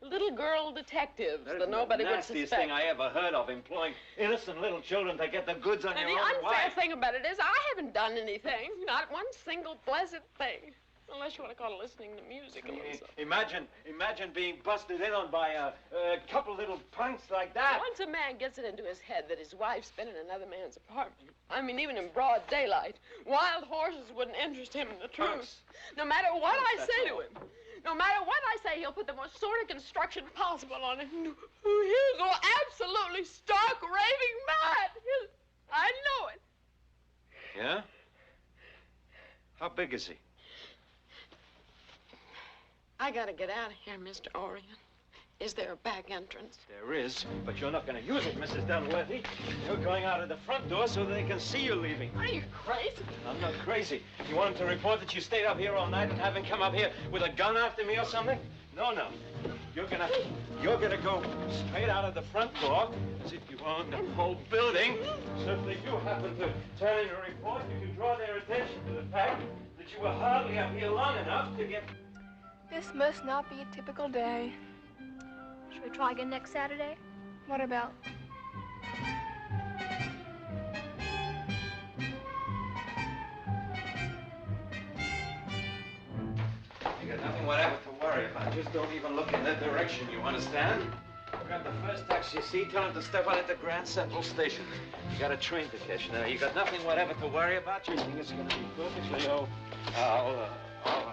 Little girl detectives that nobody would suspect. The nastiest thing I ever heard of, employing innocent little children to get the goods on And your the own unfair wife. thing about it is I haven't done anything. Not one single blessed thing. Unless you want to call it listening to music or something. Imagine being busted in on by a couple little punks like that. Once a man gets it into his head that his wife's been in another man's apartment, I mean, even in broad daylight, wild horses wouldn't interest him in the truth. Punks. No matter what I say to him, no matter what I say, he'll put the most sordid construction possible on it. He'll go absolutely stark, raving mad. I know it. Yeah? How big is he? I gotta get out of here, Mr. Orient. Is there a back entrance? There is, but you're not going to use it, Mrs. Dunworthy. You're going out of the front door so they can see you leaving. Are you crazy? I'm not crazy. You want him to report that you stayed up here all night and have him come up here with a gun after me or something? No. You're gonna go straight out of the front door as if you own the whole building. So if they do happen to turn in a report, you can draw their attention to the fact that you were hardly up here long enough to get... This must not be a typical day. Should we try again next Saturday? What about? You got nothing whatever to worry about. Just don't even look in that direction, you understand? Grab the first taxi you see, tell him to step on at the Grand Central Station. You got a train to catch now. You got nothing whatever to worry about. You think it's gonna be perfectly all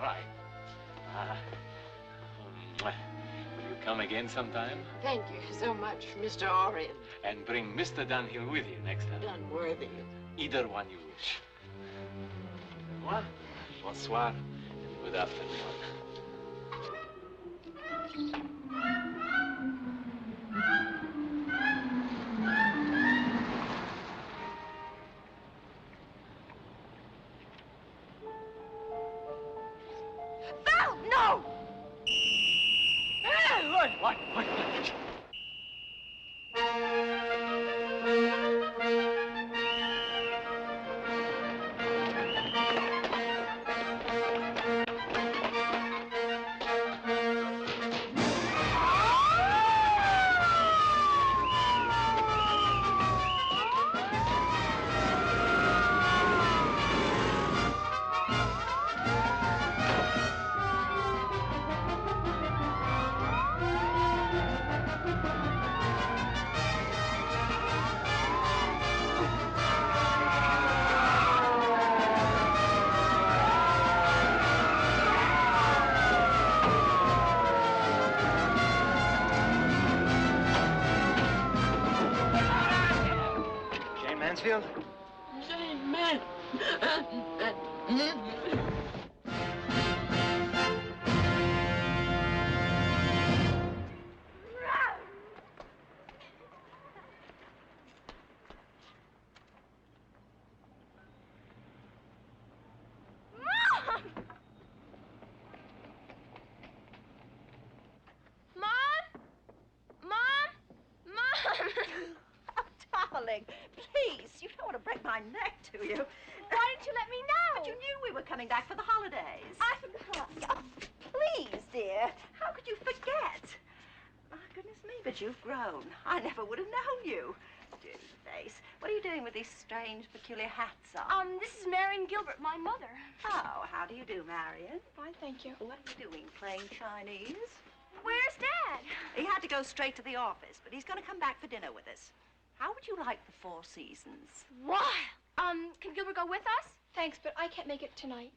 right. Will you come again sometime? Thank you so much, Mr. Orient. And bring Mr. Dunhill with you next time. Unworthy. Either one you wish. Au revoir, bonsoir, and good afternoon. No! What? Mansfield? Jane Man. Mom? Mom? please. You don't want to break my neck, do you? Why didn't you let me know? But you knew we were coming back for the holidays. I forgot. Oh, please, dear. How could you forget? My goodness me, but you've grown. I never would have known you. Dirty face. What are you doing with these strange, peculiar hats on? This is Marion Gilbert, my mother. Oh, how do you do, Marion? Fine, thank you. What are you doing, playing Chinese? Where's Dad? He had to go straight to the office, but he's going to come back for dinner with us. How would you like the Four Seasons? Wild. Can Gilbert go with us? Thanks, but I can't make it tonight.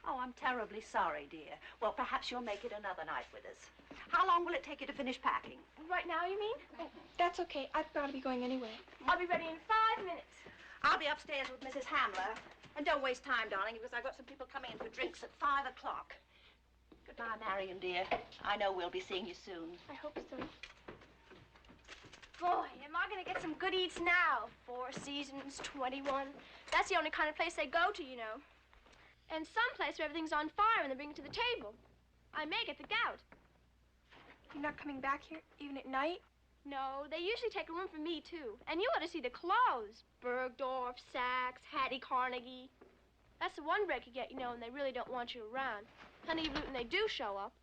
Oh, I'm terribly sorry, dear. Well, perhaps you'll make it another night with us. How long will it take you to finish packing? Right now, you mean? Oh, that's okay. I've got to be going anyway. I'll be ready in 5 minutes. I'll be upstairs with Mrs. Hamler. And don't waste time, darling, because I've got some people coming in for drinks at 5 o'clock. Goodbye, Marion, dear. I know we'll be seeing you soon. I hope so. Boy, am I going to get some good eats now. 4 Seasons, 21. That's the only kind of place they go to, you know. And some place where everything's on fire and they bring it to the table. I may get the gout. You're not coming back here, even at night? No, they usually take a room for me, too. And you ought to see the clothes. Bergdorf, Saks, Hattie Carnegie. That's the one break you get, you know, and they really don't want you around. Honey, even when they do show up.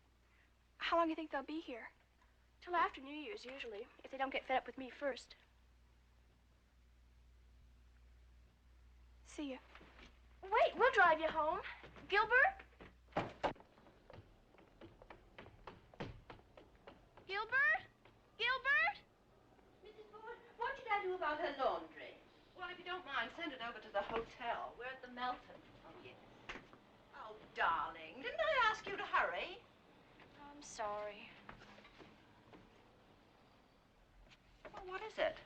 How long do you think they'll be here? Till after New Year's, usually, if they don't get fed up with me first. See ya. Wait, we'll drive you home. Gilbert? Gilbert? Gilbert? Mrs. Ford, what did I do about her laundry? Well, if you don't mind, send it over to the hotel. We're at the Melton. Oh, yes. Oh, darling, didn't I ask you to hurry? I'm sorry. Well, what is it?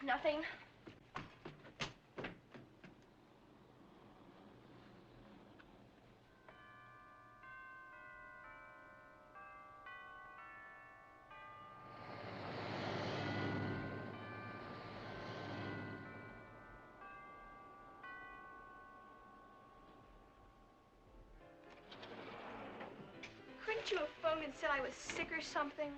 Nothing. Couldn't you have phoned and said I was sick or something?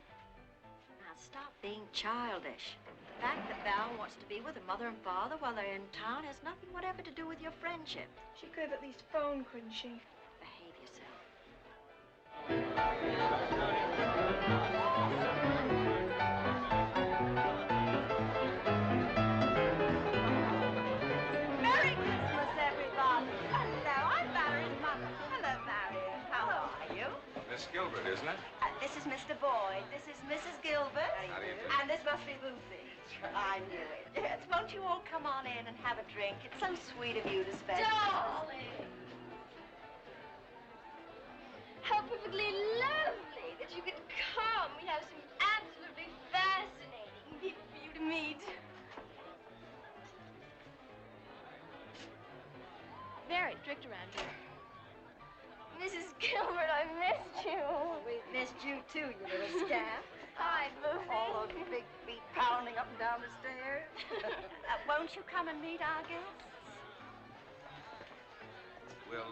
Now, stop being childish. The fact that Val wants to be with her mother and father while they're in town has nothing whatever to do with your friendship. She could have at least phoned, couldn't she? Behave yourself. Merry Christmas, everybody. Hello, I'm Valerie's mother. Hello, Marion. How are you? Miss Gilbert, isn't it? This is Mr. Boyd. This is Mrs. Gilbert. How do you do? And this must be Lucy. I knew it. Yes, won't you all come on in and have a drink? It's so sweet of you to spend. Darling! How perfectly lovely that you could come. We have some absolutely fascinating people for you to meet. Very strict around here. Mrs. Gilbert, I missed you. We've missed you too, you little scamp. Hi, Lucy. All those big feet pounding up and down the stairs. Won't you come and meet our guests? Will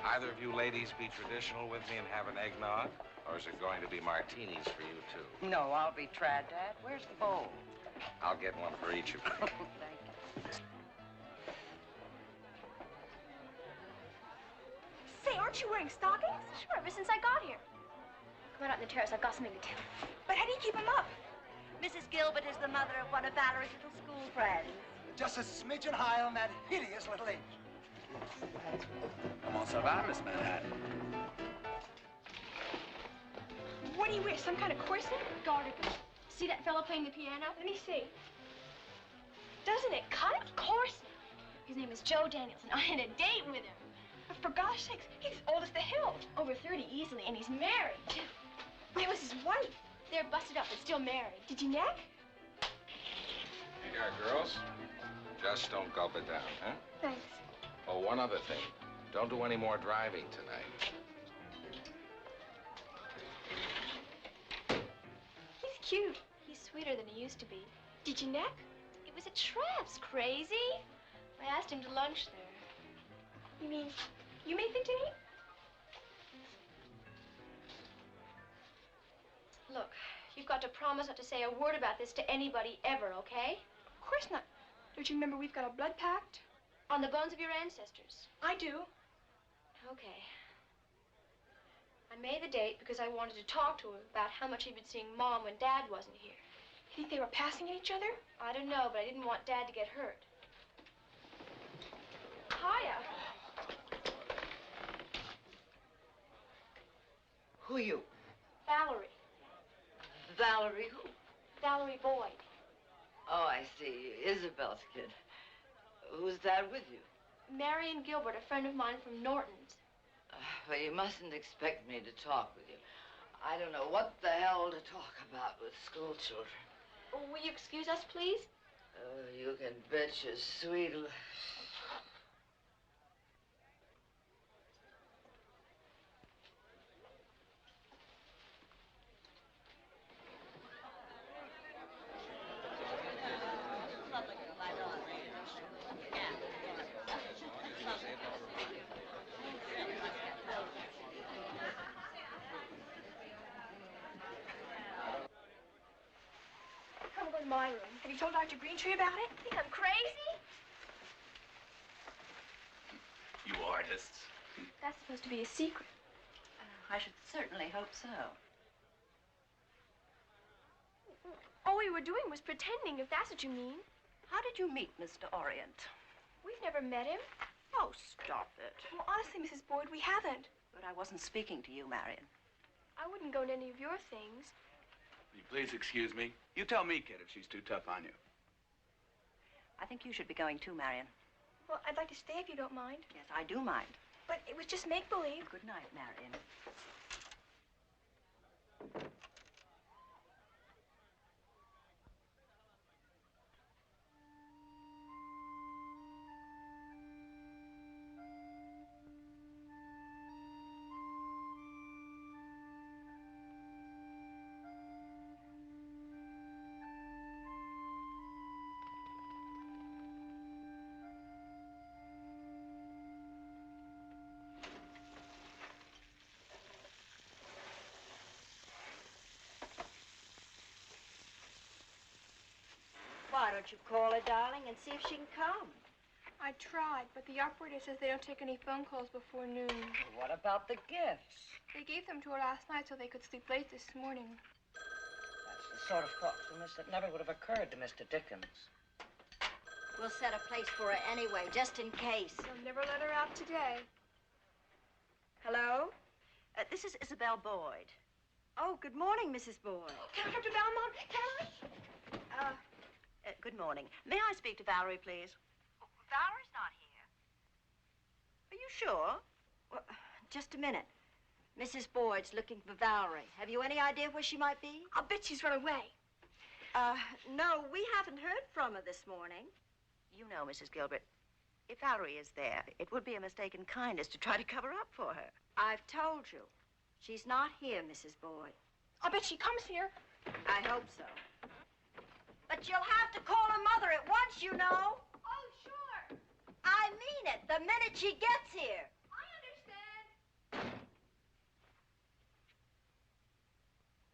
either of you ladies be traditional with me and have an eggnog? Or is it going to be martinis for you, too? No, I'll be trad, Dad. Where's the bowl? I'll get one for each of you. Thank you. Say, aren't you wearing stockings? Sure, ever since I got here. Come on out on the terrace. I've got something to tell you. But how do you keep them up? Mrs. Gilbert is the mother of one of Valerie's little school friends. Just a smidgen high on that hideous little inch. Comment ça va, Miss Manhattan? What do you wear, some kind of corset? Gardigan. See that fellow playing the piano? Let me see. Doesn't it cut? Of course. His name is Joe Danielson. I had a date with him. But for gosh sakes, he's as old as the hill. Over 30 easily, and he's married, too. Where was his wife? They're busted up, but still married. Did you neck? Here, girls. Just don't gulp it down, huh? Thanks. Oh, one other thing. Don't do any more driving tonight. He's cute. He's sweeter than he used to be. Did you neck? It was a trap's crazy. I asked him to lunch there. You mean, you made things to eat? Look, you've got to promise not to say a word about this to anybody ever, okay? Of course not. Don't you remember we've got a blood pact? On the bones of your ancestors. I do. Okay. I made the date because I wanted to talk to him about how much he'd been seeing Mom when Dad wasn't here. You think they were passing at each other? I don't know, but I didn't want Dad to get hurt. Hiya. Who are you? Valerie. Valerie who? Valerie Boyd. Oh, I see. Isabel's kid. Who's that with you? Marion Gilbert, a friend of mine from Norton's. Well, you mustn't expect me to talk with you. I don't know what the hell to talk about with school children. Will you excuse us, please? Oh, you can bet your sweet... Come go to my room. Have you told Dr. Greentree about it? Think I'm crazy? You artists. That's supposed to be a secret. I should certainly hope so. All we were doing was pretending, if that's what you mean. How did you meet Mr. Orient? We've never met him. Oh, stop it. Well, honestly, Mrs. Boyd, we haven't. But I wasn't speaking to you, Marion. I wouldn't go to any of your things. Will you please excuse me? You tell me, kid, if she's too tough on you. I think you should be going too, Marion. Well, I'd like to stay if you don't mind. Yes, I do mind. But it was just make-believe. Good night, Marion. Why don't you call her, darling, and see if she can come? I tried, but the operator says they don't take any phone calls before noon. What about the gifts? They gave them to her last night so they could sleep late this morning. That's the sort of thoughtfulness that never would have occurred to Mr. Dickens. We'll set a place for her anyway, just in case. They'll never let her out today. Hello? This is Isabel Boyd. Oh, good morning, Mrs. Boyd. Can I come to Belmont? Can I? Good morning. May I speak to Valerie, please? Valerie's not here. Are you sure? Well, just a minute. Mrs. Boyd's looking for Valerie. Have you any idea where she might be? I'll bet she's run away. No, we haven't heard from her this morning. You know, Mrs. Gilbert, if Valerie is there, it would be a mistaken kindness to try to cover up for her. I've told you. She's not here, Mrs. Boyd. I'll bet she comes here. I hope so. But you'll have to call her mother at once, you know. Oh, sure. I mean it, the minute she gets here. I understand.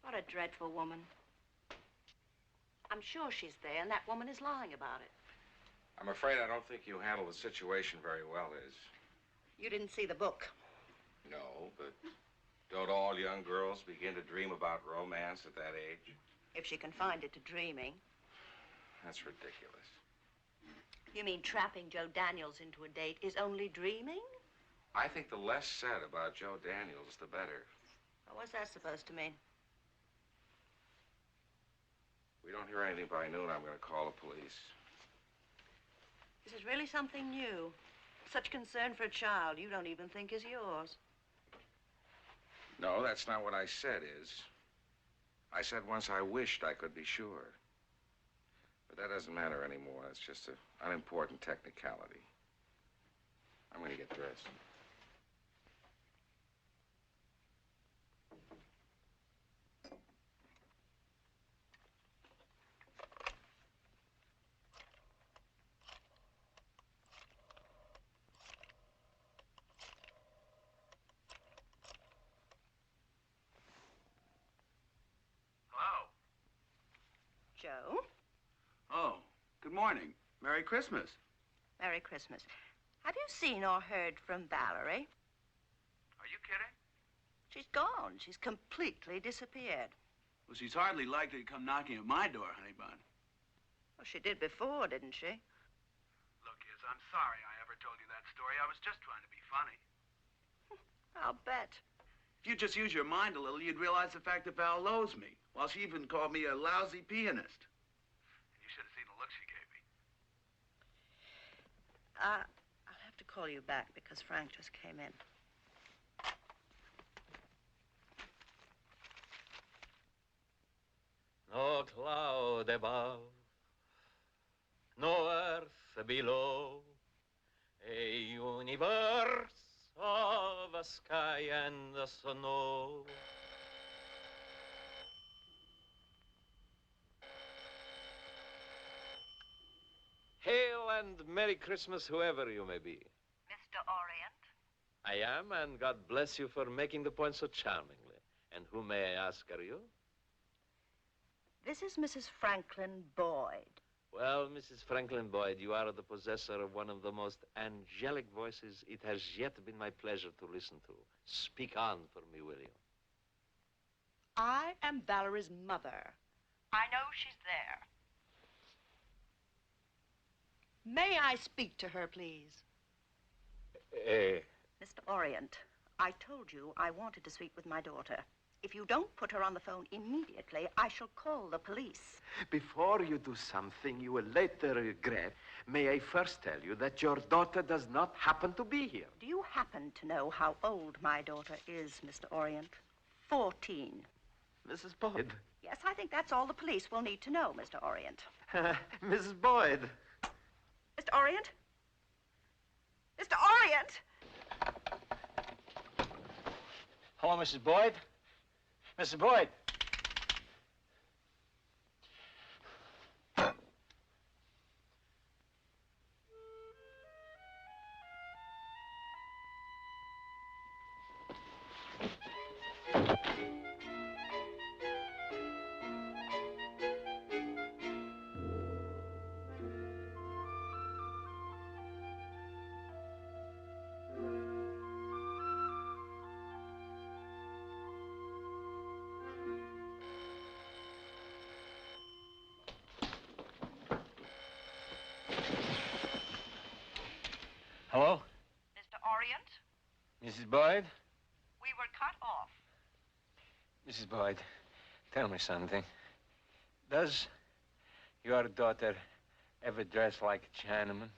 What a dreadful woman. I'm sure she's there, and that woman is lying about it. I'm afraid I don't think you handle the situation very well, Liz. You didn't see the book. No, but don't all young girls begin to dream about romance at that age? If she confined it to dreaming. That's ridiculous. You mean trapping Joe Daniels into a date is only dreaming? I think the less said about Joe Daniels, the better. Well, what's that supposed to mean? If we don't hear anything by noon, I'm going to call the police. This is really something new. Such concern for a child you don't even think is yours. No, that's not what I said, Is. I said once I wished I could be sure. But that doesn't matter anymore. It's just an unimportant technicality. I'm going to get dressed. Hello? Joe? Oh, good morning. Merry Christmas. Merry Christmas. Have you seen or heard from Valerie? Are you kidding? She's gone. She's completely disappeared. Well, she's hardly likely to come knocking at my door, honey bun. Well, she did before, didn't she? Look, Iz, I'm sorry I ever told you that story. I was just trying to be funny. I'll bet. If you just use your mind a little, you'd realize the fact that Val loathes me. Well, she even called me a lousy pianist. And you should have seen the look she gave me. I'll have to call you back because Frank just came in. No cloud above, no earth below, a universe of a sky and a snow. Hail and Merry Christmas, whoever you may be. Mr. Orient? I am, and God bless you for making the point so charmingly. And who, may I ask, are you? This is Mrs. Franklin Boyd. Well, Mrs. Franklin Boyd, you are the possessor of one of the most angelic voices it has yet been my pleasure to listen to. Speak on for me, will you? I am Valerie's mother. I know she's there. May I speak to her, please? Mr. Orient, I told you I wanted to speak with my daughter. If you don't put her on the phone immediately, I shall call the police. Before you do something you will later regret, may I first tell you that your daughter does not happen to be here. Do you happen to know how old my daughter is, Mr. Orient? 14. Mrs. Boyd. Yes, I think that's all the police will need to know, Mr. Orient. Mrs. Boyd. Mr. Orient? Mr. Orient! Hello, Mrs. Boyd. Mrs. Boyd. Hello? Mr. Orient? Mrs. Boyd? We were cut off. Mrs. Boyd, tell me something. Does your daughter ever dress like a Chinaman?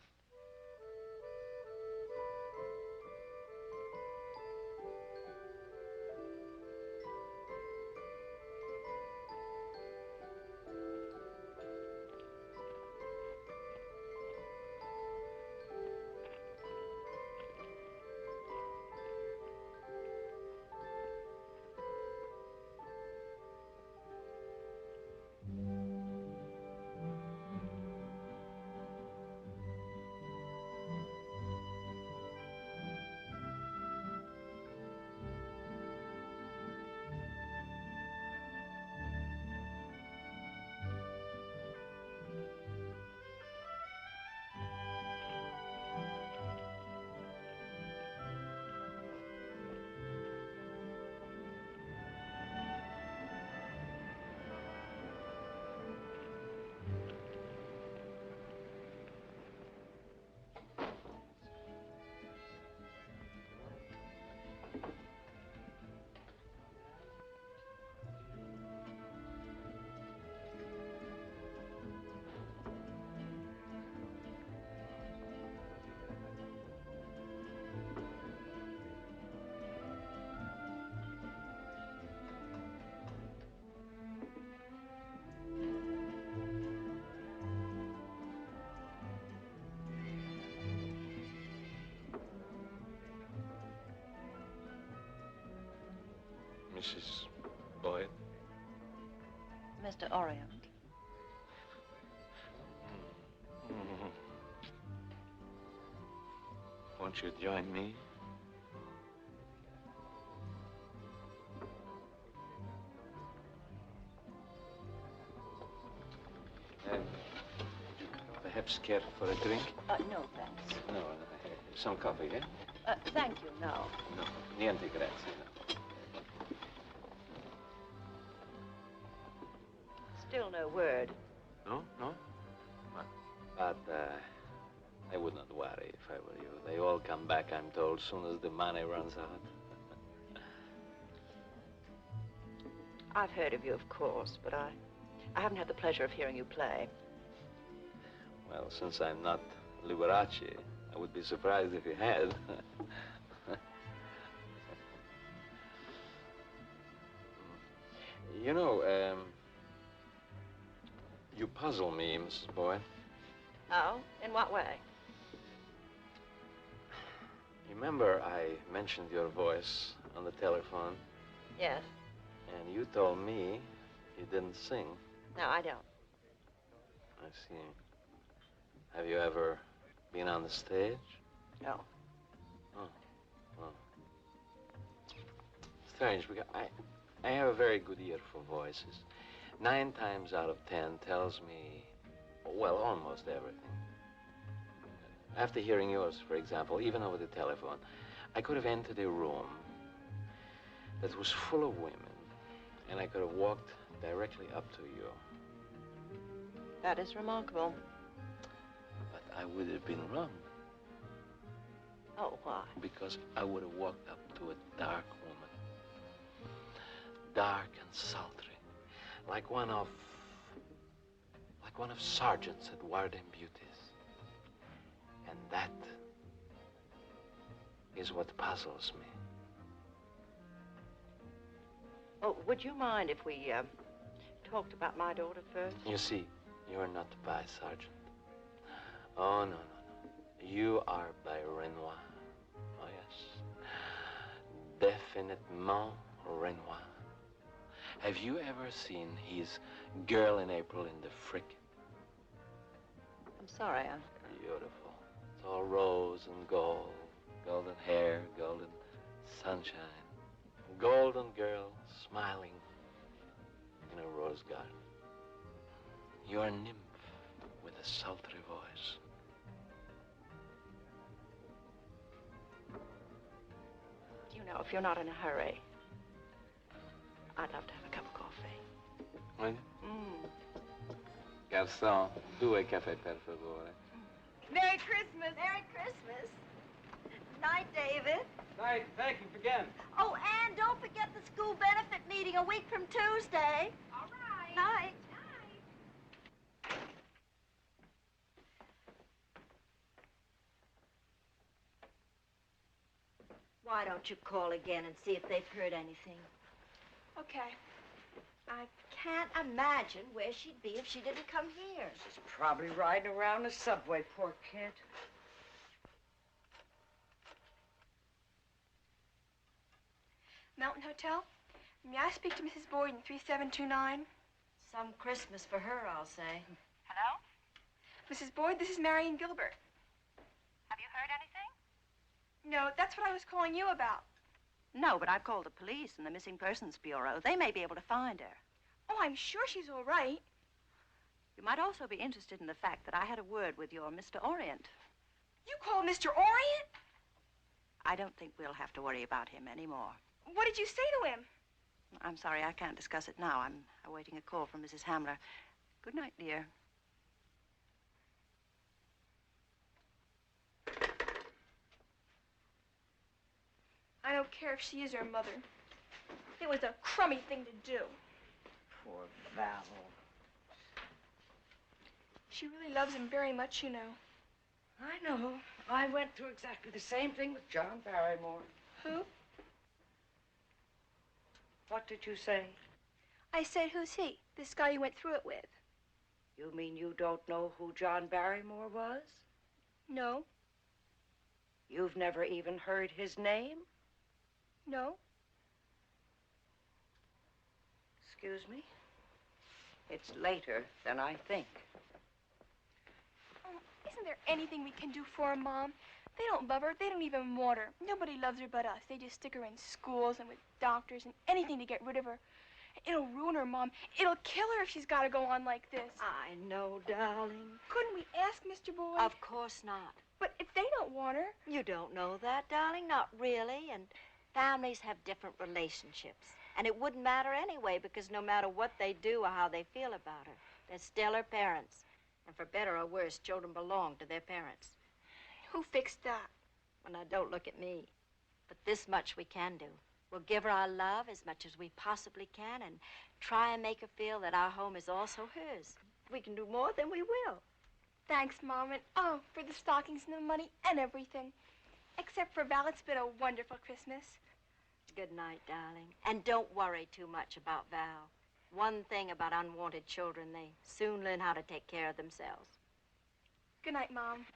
Mrs. Boyd? Mr. Orient? Won't you join me? And perhaps care for a drink? No, thanks. No, some coffee, eh? Thank you, no. No, niente grazie. No. Still no word. No? No? But I would not worry if I were you. They all come back, I'm told, as soon as the money runs out. I've heard of you, of course, but I haven't had the pleasure of hearing you play. Well, since I'm not Liberace, I would be surprised if you had. You know, you puzzle me, Mrs. Boyd. Oh? In what way? Remember I mentioned your voice on the telephone? Yes. And you told me you didn't sing. No, I don't. I see. Have you ever been on the stage? No. Oh, well. Strange, because I have a very good ear for voices. 9 times out of 10 tells me, well, almost everything. After hearing yours, for example, even over the telephone, I could have entered a room that was full of women, and I could have walked directly up to you. That is remarkable. But I would have been wrong. Oh, why? Because I would have walked up to a dark woman. Dark and sultry. Like one of Sargent's Edwardian beauties. And that is what puzzles me. Oh, would you mind if we talked about my daughter first? You see, you're not by Sargent. Oh, no, no, no. You are by Renoir. Oh, yes. Définitivement Renoir. Have you ever seen his Girl in April in the Frick? I'm sorry, Beautiful. It's all rose and gold. Golden hair, golden sunshine. Golden girl smiling in a rose garden. You're a nymph with a sultry voice. You know, if you're not in a hurry, I'd love to have a cup of coffee. Oui? Garçon, 2 caffè, per favore. Merry Christmas. Merry Christmas. Night, David. Night. Thank you again. Oh, and don't forget the school benefit meeting a week from Tuesday. All right. Night. Why don't you call again and see if they've heard anything? Okay. I can't imagine where she'd be if she didn't come here. She's probably riding around the subway, poor kid. Mountain Hotel? May I speak to Mrs. Boyd in 3729? Some Christmas for her, I'll say. Hello? Mrs. Boyd, this is Marion Gilbert. Have you heard anything? No, that's what I was calling you about. No, but I've called the police and the Missing Persons Bureau. They may be able to find her. Oh, I'm sure she's all right. You might also be interested in the fact that I had a word with your Mr. Orient. You called Mr. Orient? I don't think we'll have to worry about him anymore. What did you say to him? I'm sorry, I can't discuss it now. I'm awaiting a call from Mrs. Hamler. Good night, dear. I don't care if she is her mother. It was a crummy thing to do. Poor Val. She really loves him very much, you know. I know. I went through exactly the same thing with John Barrymore. Who? What did you say? I said, who's he? This guy you went through it with. You mean you don't know who John Barrymore was? No. You've never even heard his name? No. Excuse me? It's later than I think. Oh, isn't there anything we can do for her, Mom? They don't love her. They don't even want her. Nobody loves her but us. They just stick her in schools and with doctors and anything to get rid of her. It'll ruin her, Mom. It'll kill her if she's got to go on like this. I know, darling. Couldn't we ask Mr. Boyd? Of course not. But if they don't want her... You don't know that, darling. Not really. And families have different relationships. And it wouldn't matter anyway, because no matter what they do or how they feel about her, they're still her parents. And for better or worse, children belong to their parents. Who fixed that? Well, now, don't look at me. But this much we can do. We'll give her our love as much as we possibly can and try and make her feel that our home is also hers. If we can do more, then we will. Thanks, Mom, and oh, for the stockings and the money and everything. Except for Val, it's been a wonderful Christmas. Good night, darling. And don't worry too much about Val. One thing about unwanted children, they soon learn how to take care of themselves. Good night, Mom.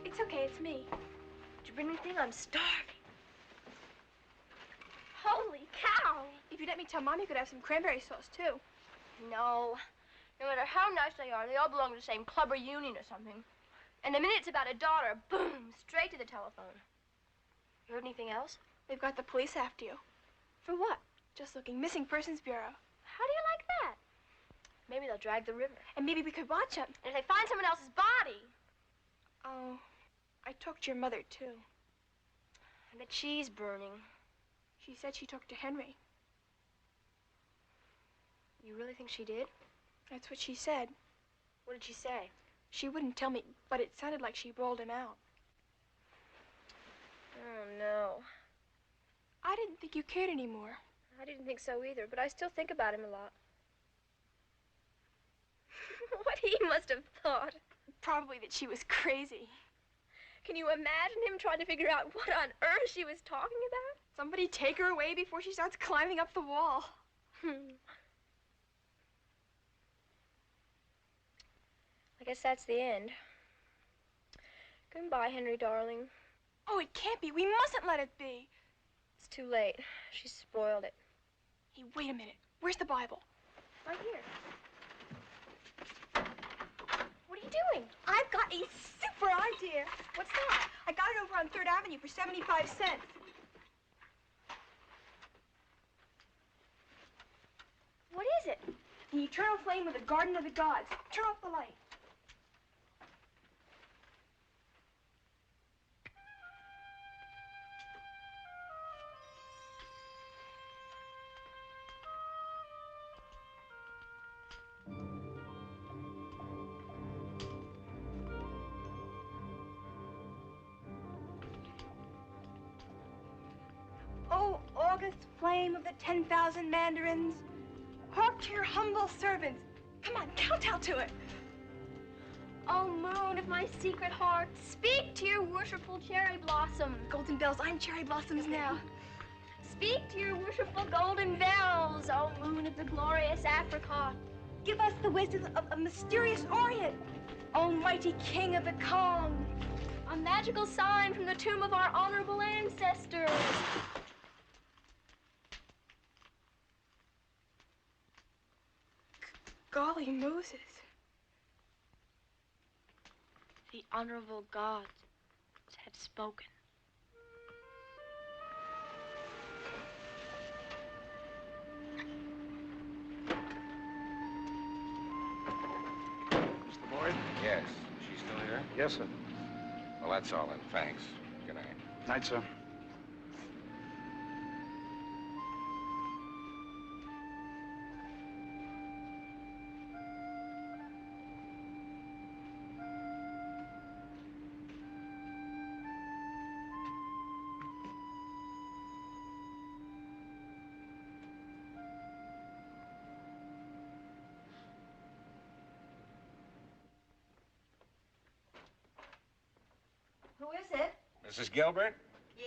It's okay, it's me. Did you bring anything? I'm starving. Holy cow! If you'd let me tell Mom, you could have some cranberry sauce, too. No. No matter how nice they are, they all belong to the same club or union or something. And the minute it's about a daughter, boom, straight to the telephone. You heard anything else? They've got the police after you. For what? Just looking. Missing Persons Bureau. How do you like that? Maybe they'll drag the river. And maybe we could watch them. And if they find someone else's body. Oh, I talked to your mother, too. I bet she's burning. She said she talked to Henry. You really think she did? That's what she said. What did she say? She wouldn't tell me, but it sounded like she rolled him out. Oh, no. I didn't think you cared anymore. I didn't think so either, but I still think about him a lot. What he must have thought. Probably that she was crazy. Can you imagine him trying to figure out what on earth she was talking about? Somebody take her away before she starts climbing up the wall. I guess that's the end. Goodbye, Henry, darling. Oh, it can't be. We mustn't let it be. It's too late. She spoiled it. Hey, wait a minute. Where's the Bible? Right here. What are you doing? I've got a super idea. What's that? I got it over on 3rd Avenue for 75 cents. What is it? The eternal flame of the Garden of the Gods. Turn off the light. Oh, august flame of the 10,000 mandarins, hark to your humble servants. Come on, kowtow to it. Oh, moon of my secret heart, speak to your worshipful cherry blossom. Golden bells, I'm cherry blossoms now. Speak to your worshipful golden bells, oh moon of the glorious apricot. Give us the wisdom of mysterious Orient, oh mighty king of the Kong. A magical sign from the tomb of our honorable ancestors. Golly Moses. The honorable gods had spoken. Mr. Boyd? Yes. She's still here? Yes, sir. Well, that's all then. Thanks. Good night. Night, sir. Who is it? Mrs. Gilbert? Yes?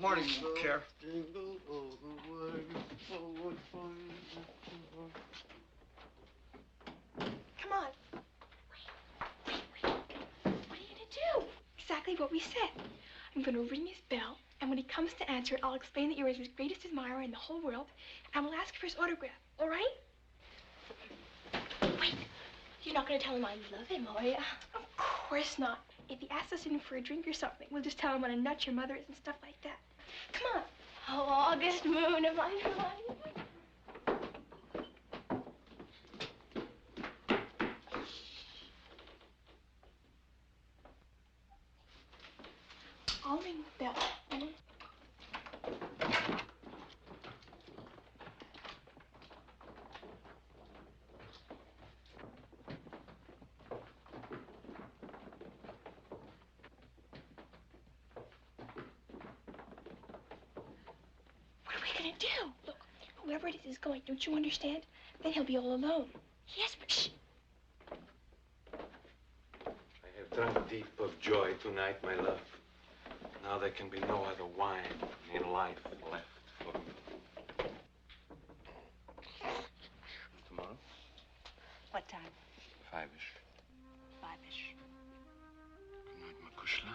morning, Care. Come on. Wait. What are you gonna do? Exactly what we said. I'm gonna ring his bell, and when he comes to answer it, I'll explain that you're his greatest admirer in the whole world, and we'll ask for his autograph, all right? Wait. You're not gonna tell him I love him, are you? Of course not. If he asks us in for a drink or something, we'll just tell him what a nut your mother is and stuff like that. Come on. Oh, August moon of my life. I'll ring the bell. What are we gonna do? Look, whoever it is going, don't you understand? Then he'll be all alone. Yes, but shh. I have drunk deep of joy tonight, my love. Now there can be no other wine in life left for me. Tomorrow? What time? 5-ish. 5-ish. Good night, Makushla.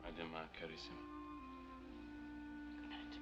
Adema, carissima. Good night.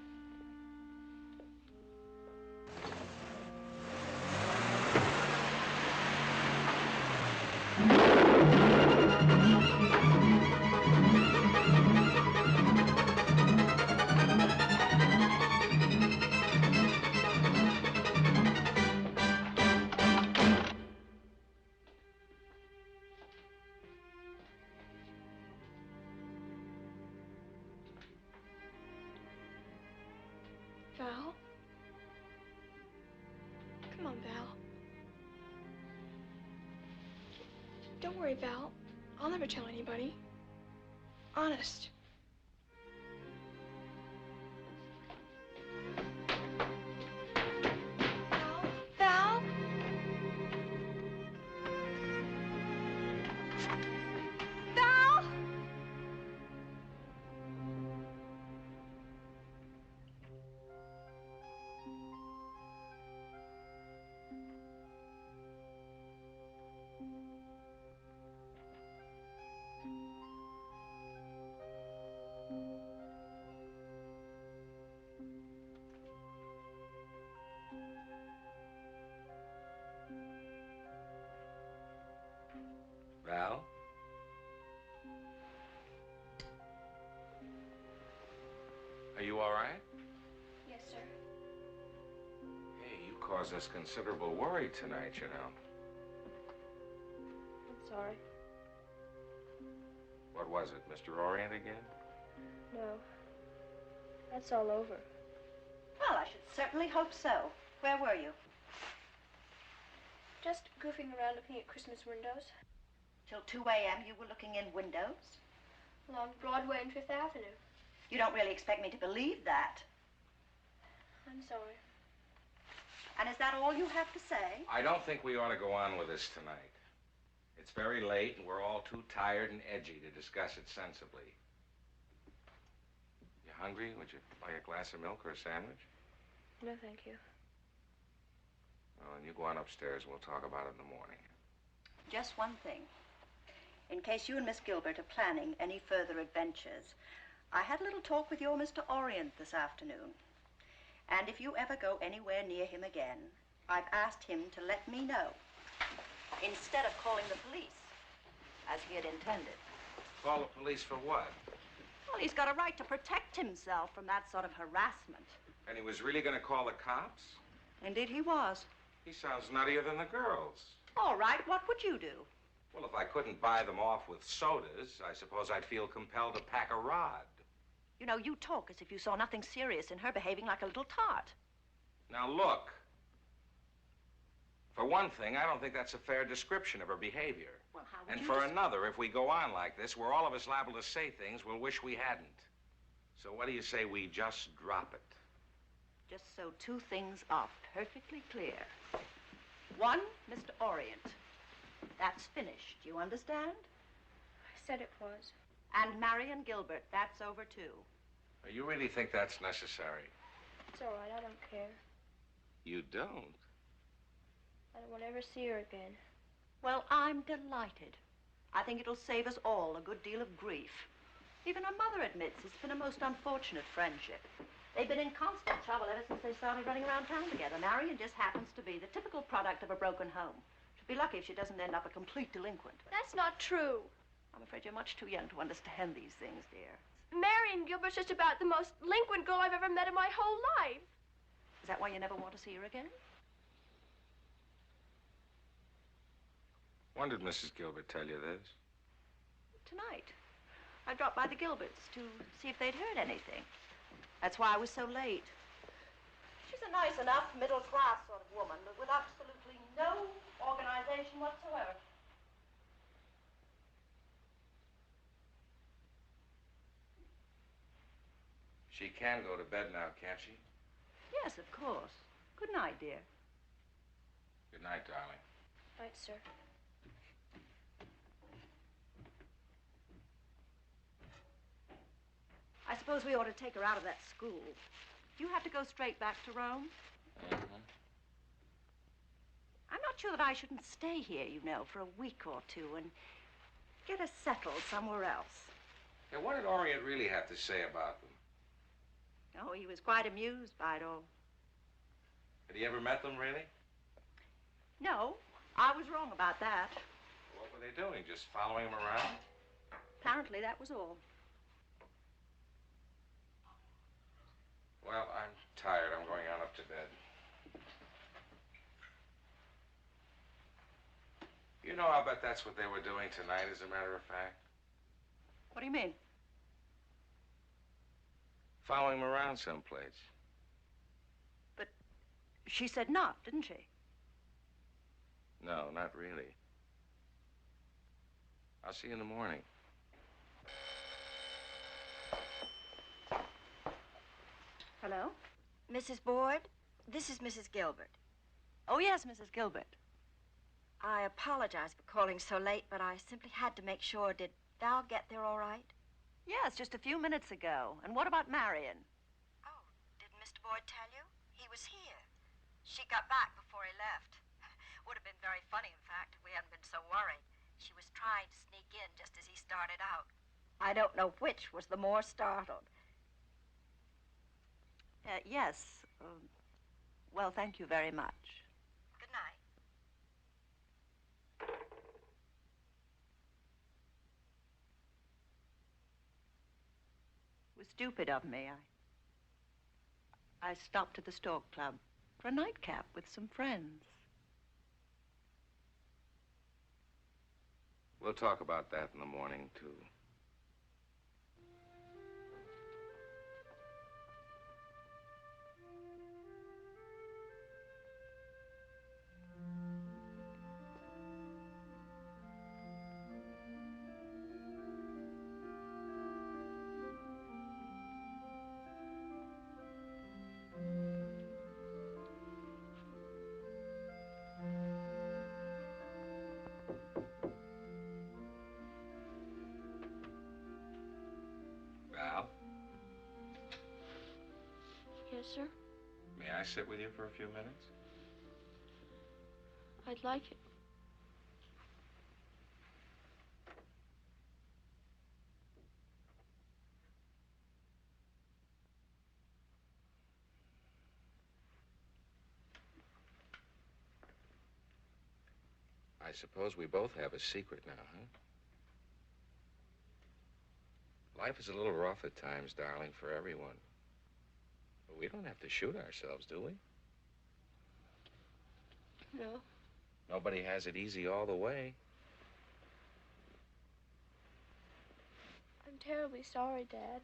Val? Come on, Val. Don't worry, Val. I'll never tell anybody. Honest. Val? Val? Val? Are you all right? Yes, sir. Hey, you caused us considerable worry tonight, you know. I'm sorry. What was it, Mr. Orient again? No. That's all over. Well, I should certainly hope so. Where were you? Just goofing around looking at Christmas windows. Till 2 a.m. you were looking in windows? Along Broadway and Fifth Avenue. You don't really expect me to believe that. I'm sorry. And is that all you have to say? I don't think we ought to go on with this tonight. It's very late, and we're all too tired and edgy to discuss it sensibly. You hungry? Would you like a glass of milk or a sandwich? No, thank you. Well, then you go on upstairs, and we'll talk about it in the morning. Just one thing. In case you and Miss Gilbert are planning any further adventures, I had a little talk with your Mr. Orient this afternoon. And if you ever go anywhere near him again, I've asked him to let me know, instead of calling the police, as he had intended. Call the police for what? Well, he's got a right to protect himself from that sort of harassment. And he was really going to call the cops? Indeed he was. He sounds nuttier than the girls. All right, what would you do? Well, if I couldn't buy them off with sodas, I suppose I'd feel compelled to pack a rod. You know, you talk as if you saw nothing serious in her behaving like a little tart. Now, look. For one thing, I don't think that's a fair description of her behavior. Well, how would And you for another, if we go on like this, we're all of us liable to say things we'll wish we hadn't. So what do you say we just drop it? Just so two things are perfectly clear. One, Mr. Orient. That's finished. You understand? I said it was. And Marion Gilbert. That's over, too. You really think that's necessary? It's all right. I don't care. You don't? I don't want to ever see her again. Well, I'm delighted. I think it'll save us all a good deal of grief. Even her mother admits it's been a most unfortunate friendship. They've been in constant trouble ever since they started running around town together. Marion just happens to be the typical product of a broken home. She'll be lucky if she doesn't end up a complete delinquent. That's not true. I'm afraid you're much too young to understand these things, dear. Marion Gilbert's just about the most delinquent girl I've ever met in my whole life. Is that why you never want to see her again? When did Mrs. Gilbert tell you this? Tonight. I dropped by the Gilberts to see if they'd heard anything. That's why I was so late. She's a nice enough, middle-class sort of woman, but with absolutely no organization whatsoever. She can go to bed now, can't she? Yes, of course. Good night, dear. Good night, darling. Right, sir. I suppose we ought to take her out of that school. Do you have to go straight back to Rome? Mm-hmm. I'm not sure that I shouldn't stay here, you know, for a week or two and get us settled somewhere else. Now, what did Orient really have to say about them? Oh, he was quite amused by it all. Had he ever met them, really? No, I was wrong about that. What were they doing? Just following him around? Apparently, that was all. Well, I'm tired. I'm going on up to bed. You know, I'll bet that's what they were doing tonight, as a matter of fact. What do you mean? Following him around someplace. But she said not, didn't she? No, not really. I'll see you in the morning. Hello? Mrs. Board, this is Mrs. Gilbert. Oh, yes, Mrs. Gilbert. I apologize for calling so late, but I simply had to make sure. Did Val get there all right? Yes, just a few minutes ago. And what about Marion? Oh, did Mr. Boyd tell you? He was here. She got back before he left. Would have been very funny, in fact, if we hadn't been so worried. She was trying to sneak in just as he started out. I don't know which was the more startled. Yes. Well, thank you very much. Good night. It was stupid of me. I stopped at the Stork Club for a nightcap with some friends. We'll talk about that in the morning, too. Val, Yes, sir? may I sit with you for a few minutes? I'd like it. I suppose we both have a secret now, huh? Life is a little rough at times, darling, for everyone. But we don't have to shoot ourselves, do we? No. Nobody has it easy all the way. I'm terribly sorry, Dad.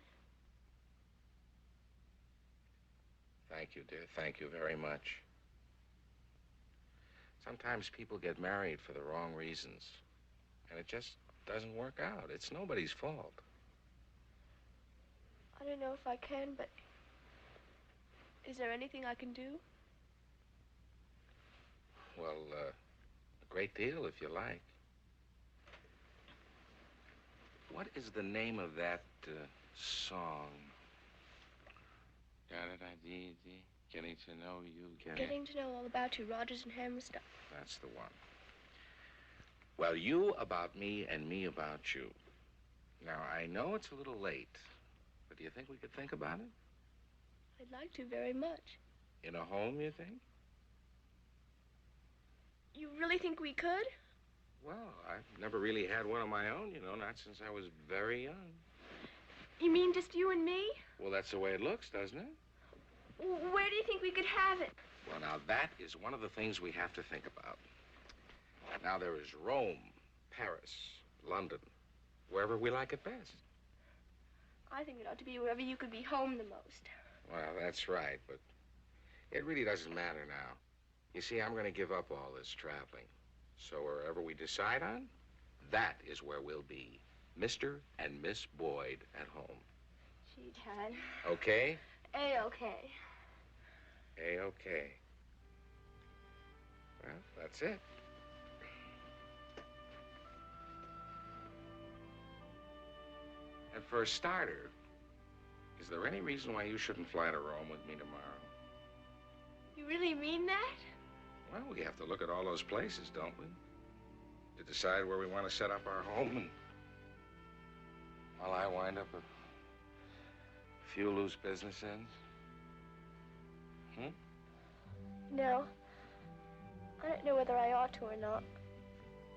Thank you, dear. Thank you very much. Sometimes people get married for the wrong reasons, and it just doesn't work out. It's nobody's fault. I don't know if I can, but is there anything I can do? Well, a great deal, if you like. What is the name of that song? Getting to know you. Getting to know all about you, Rogers and Hammerstein. That's the one. Well, you about me and me about you. Now, I know it's a little late, but do you think we could think about it? I'd like to very much. In a home, you think? You really think we could? Well, I've never really had one of my own, you know, not since I was very young. You mean just you and me? Well, that's the way it looks, doesn't it? Where do you think we could have it? Well, now, that is one of the things we have to think about. Now, there is Rome, Paris, London, wherever we like it best. I think it ought to be wherever you could be home the most. Well, that's right, but it really doesn't matter now. You see, I'm going to give up all this traveling. So wherever we decide on, that is where we'll be. Mr. and Miss Boyd at home. Gee, Dad. Okay? A-okay. A-okay. Well, that's it. And for a starter, is there any reason why you shouldn't fly to Rome with me tomorrow? You really mean that? Well, we have to look at all those places, don't we? To decide where we want to set up our home, and while I wind up a few loose business ends. No. I don't know whether I ought to or not.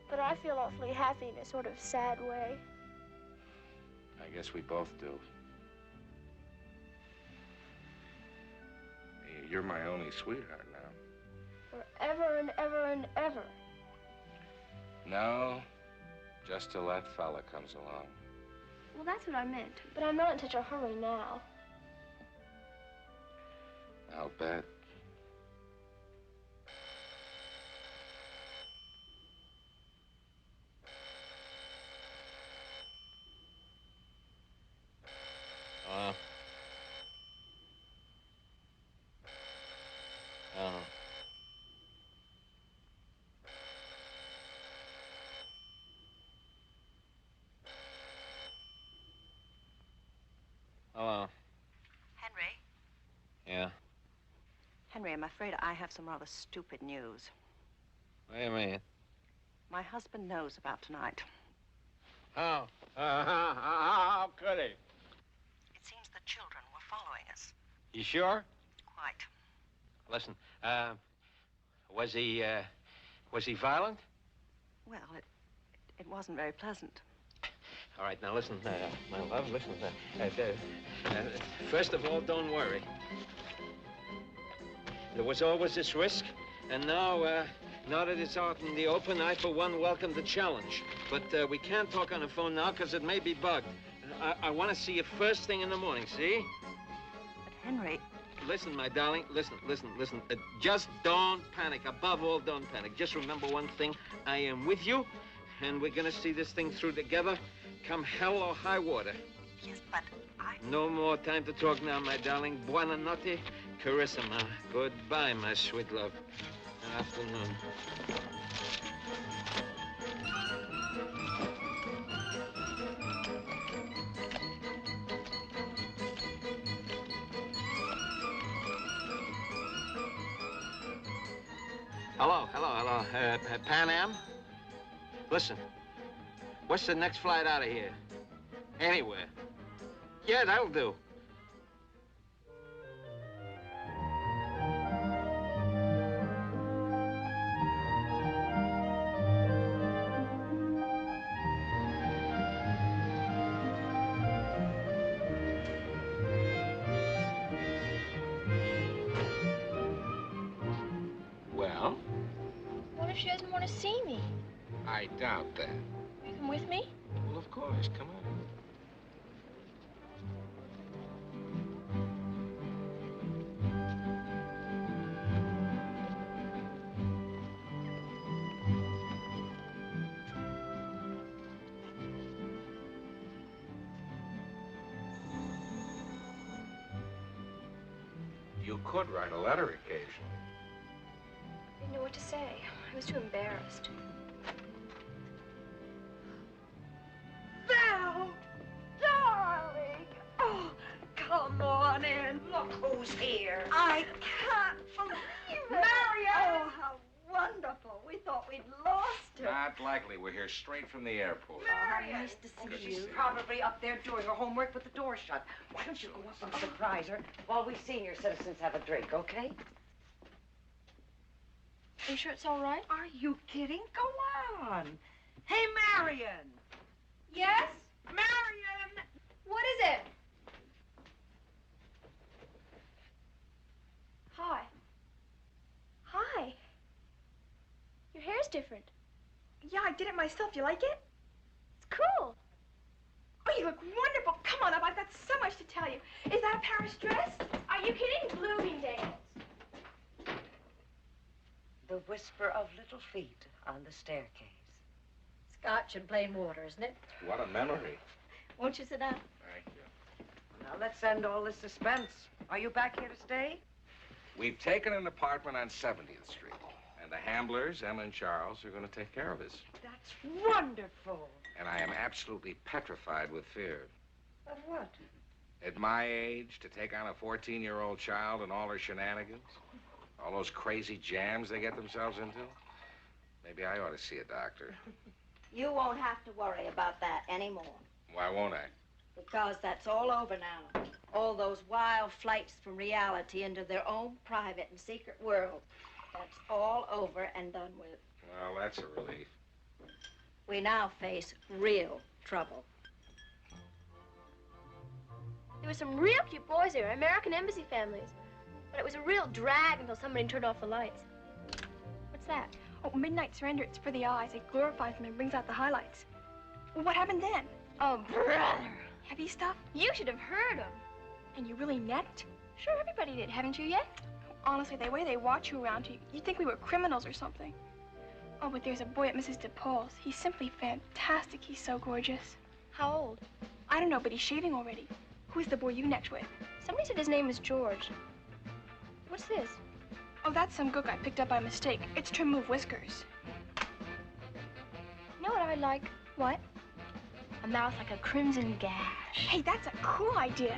But I feel awfully happy in a sort of sad way. I guess we both do. You're my only sweetheart now. Forever and ever and ever. No, just till that fella comes along. Well, that's what I meant. But I'm not in such a hurry now. I'll bet. Hello. Henry? Yeah? Henry, I'm afraid I have some rather stupid news. What do you mean? My husband knows about tonight. How? How could he? It seems the children were following us. You sure? Quite. Listen, was he violent? Well, it wasn't very pleasant. All right, now listen, my love, listen. First of all, don't worry. There was always this risk, and now that it's out in the open, I, for one, welcome the challenge. But we can't talk on the phone now because it may be bugged. I want to see you first thing in the morning, see? But, Henry... Listen, my darling, listen. Just don't panic. Above all, don't panic. Just remember one thing. I am with you, and we're going to see this thing through together, come hell or high water. Yes, but I... No more time to talk now, my darling. Buonanotte, carissima. Goodbye, my sweet love. Good afternoon. Hello. Pan Am? Listen, what's the next flight out of here? Anywhere. Yeah, that'll do. Well? What if she doesn't want to see me? I doubt that. You come with me? Well, of course. Come on. You could write a letter occasionally. I didn't know what to say. I was too embarrassed. Val, darling. Oh, come on in. Look who's here. I can't believe it. Marion! Oh, how wonderful. We thought we'd lost her. Not likely. We're here straight from the airport. Marion! Nice to see you. She's probably up there doing her homework with the door shut. Why don't you go up and surprise her while we senior citizens have a drink, okay? Are you sure it's all right? Are you kidding? Go on. Hey, Marion! Yes? Marion! What is it? Hi. Hi. Your hair's different. Yeah, I did it myself. You like it? It's cool. Oh, you look wonderful. Come on up. I've got so much to tell you. Is that a Paris dress? Are you kidding? Bloomingdale's. The whisper of little feet on the staircase. Scotch and plain water, isn't it? What a memory. Won't you sit down? Thank you. Now, let's end all this suspense. Are you back here to stay? We've taken an apartment on 70th Street. And the Hamblers, Emma and Charles, are going to take care of us. That's wonderful. And I am absolutely petrified with fear. Of what? At my age, to take on a 14-year-old child and all her shenanigans, all those crazy jams they get themselves into, maybe I ought to see a doctor. You won't have to worry about that anymore. Why won't I? Because that's all over now. All those wild flights from reality into their own private and secret world. That's all over and done with. Well, that's a relief. We now face real trouble. There were some real cute boys here, American embassy families. But it was a real drag until somebody turned off the lights. What's that? Oh, Midnight Surrender. It's for the eyes. It glorifies them and brings out the highlights. Well, what happened then? Oh, brother. Heavy stuff? You should have heard them. And you really necked? Sure, everybody did. Haven't you yet? Honestly, the way they watch you around, you'd think we were criminals or something. Oh, but there's a boy at Mrs. DePaul's. He's simply fantastic. He's so gorgeous. How old? I don't know, but he's shaving already. Who's the boy you necked with? Somebody said his name was George. What's this? Oh, that's some gook I picked up by mistake. It's to remove whiskers. You know what I'd like? What? A mouth like a crimson gash. Hey, that's a cool idea.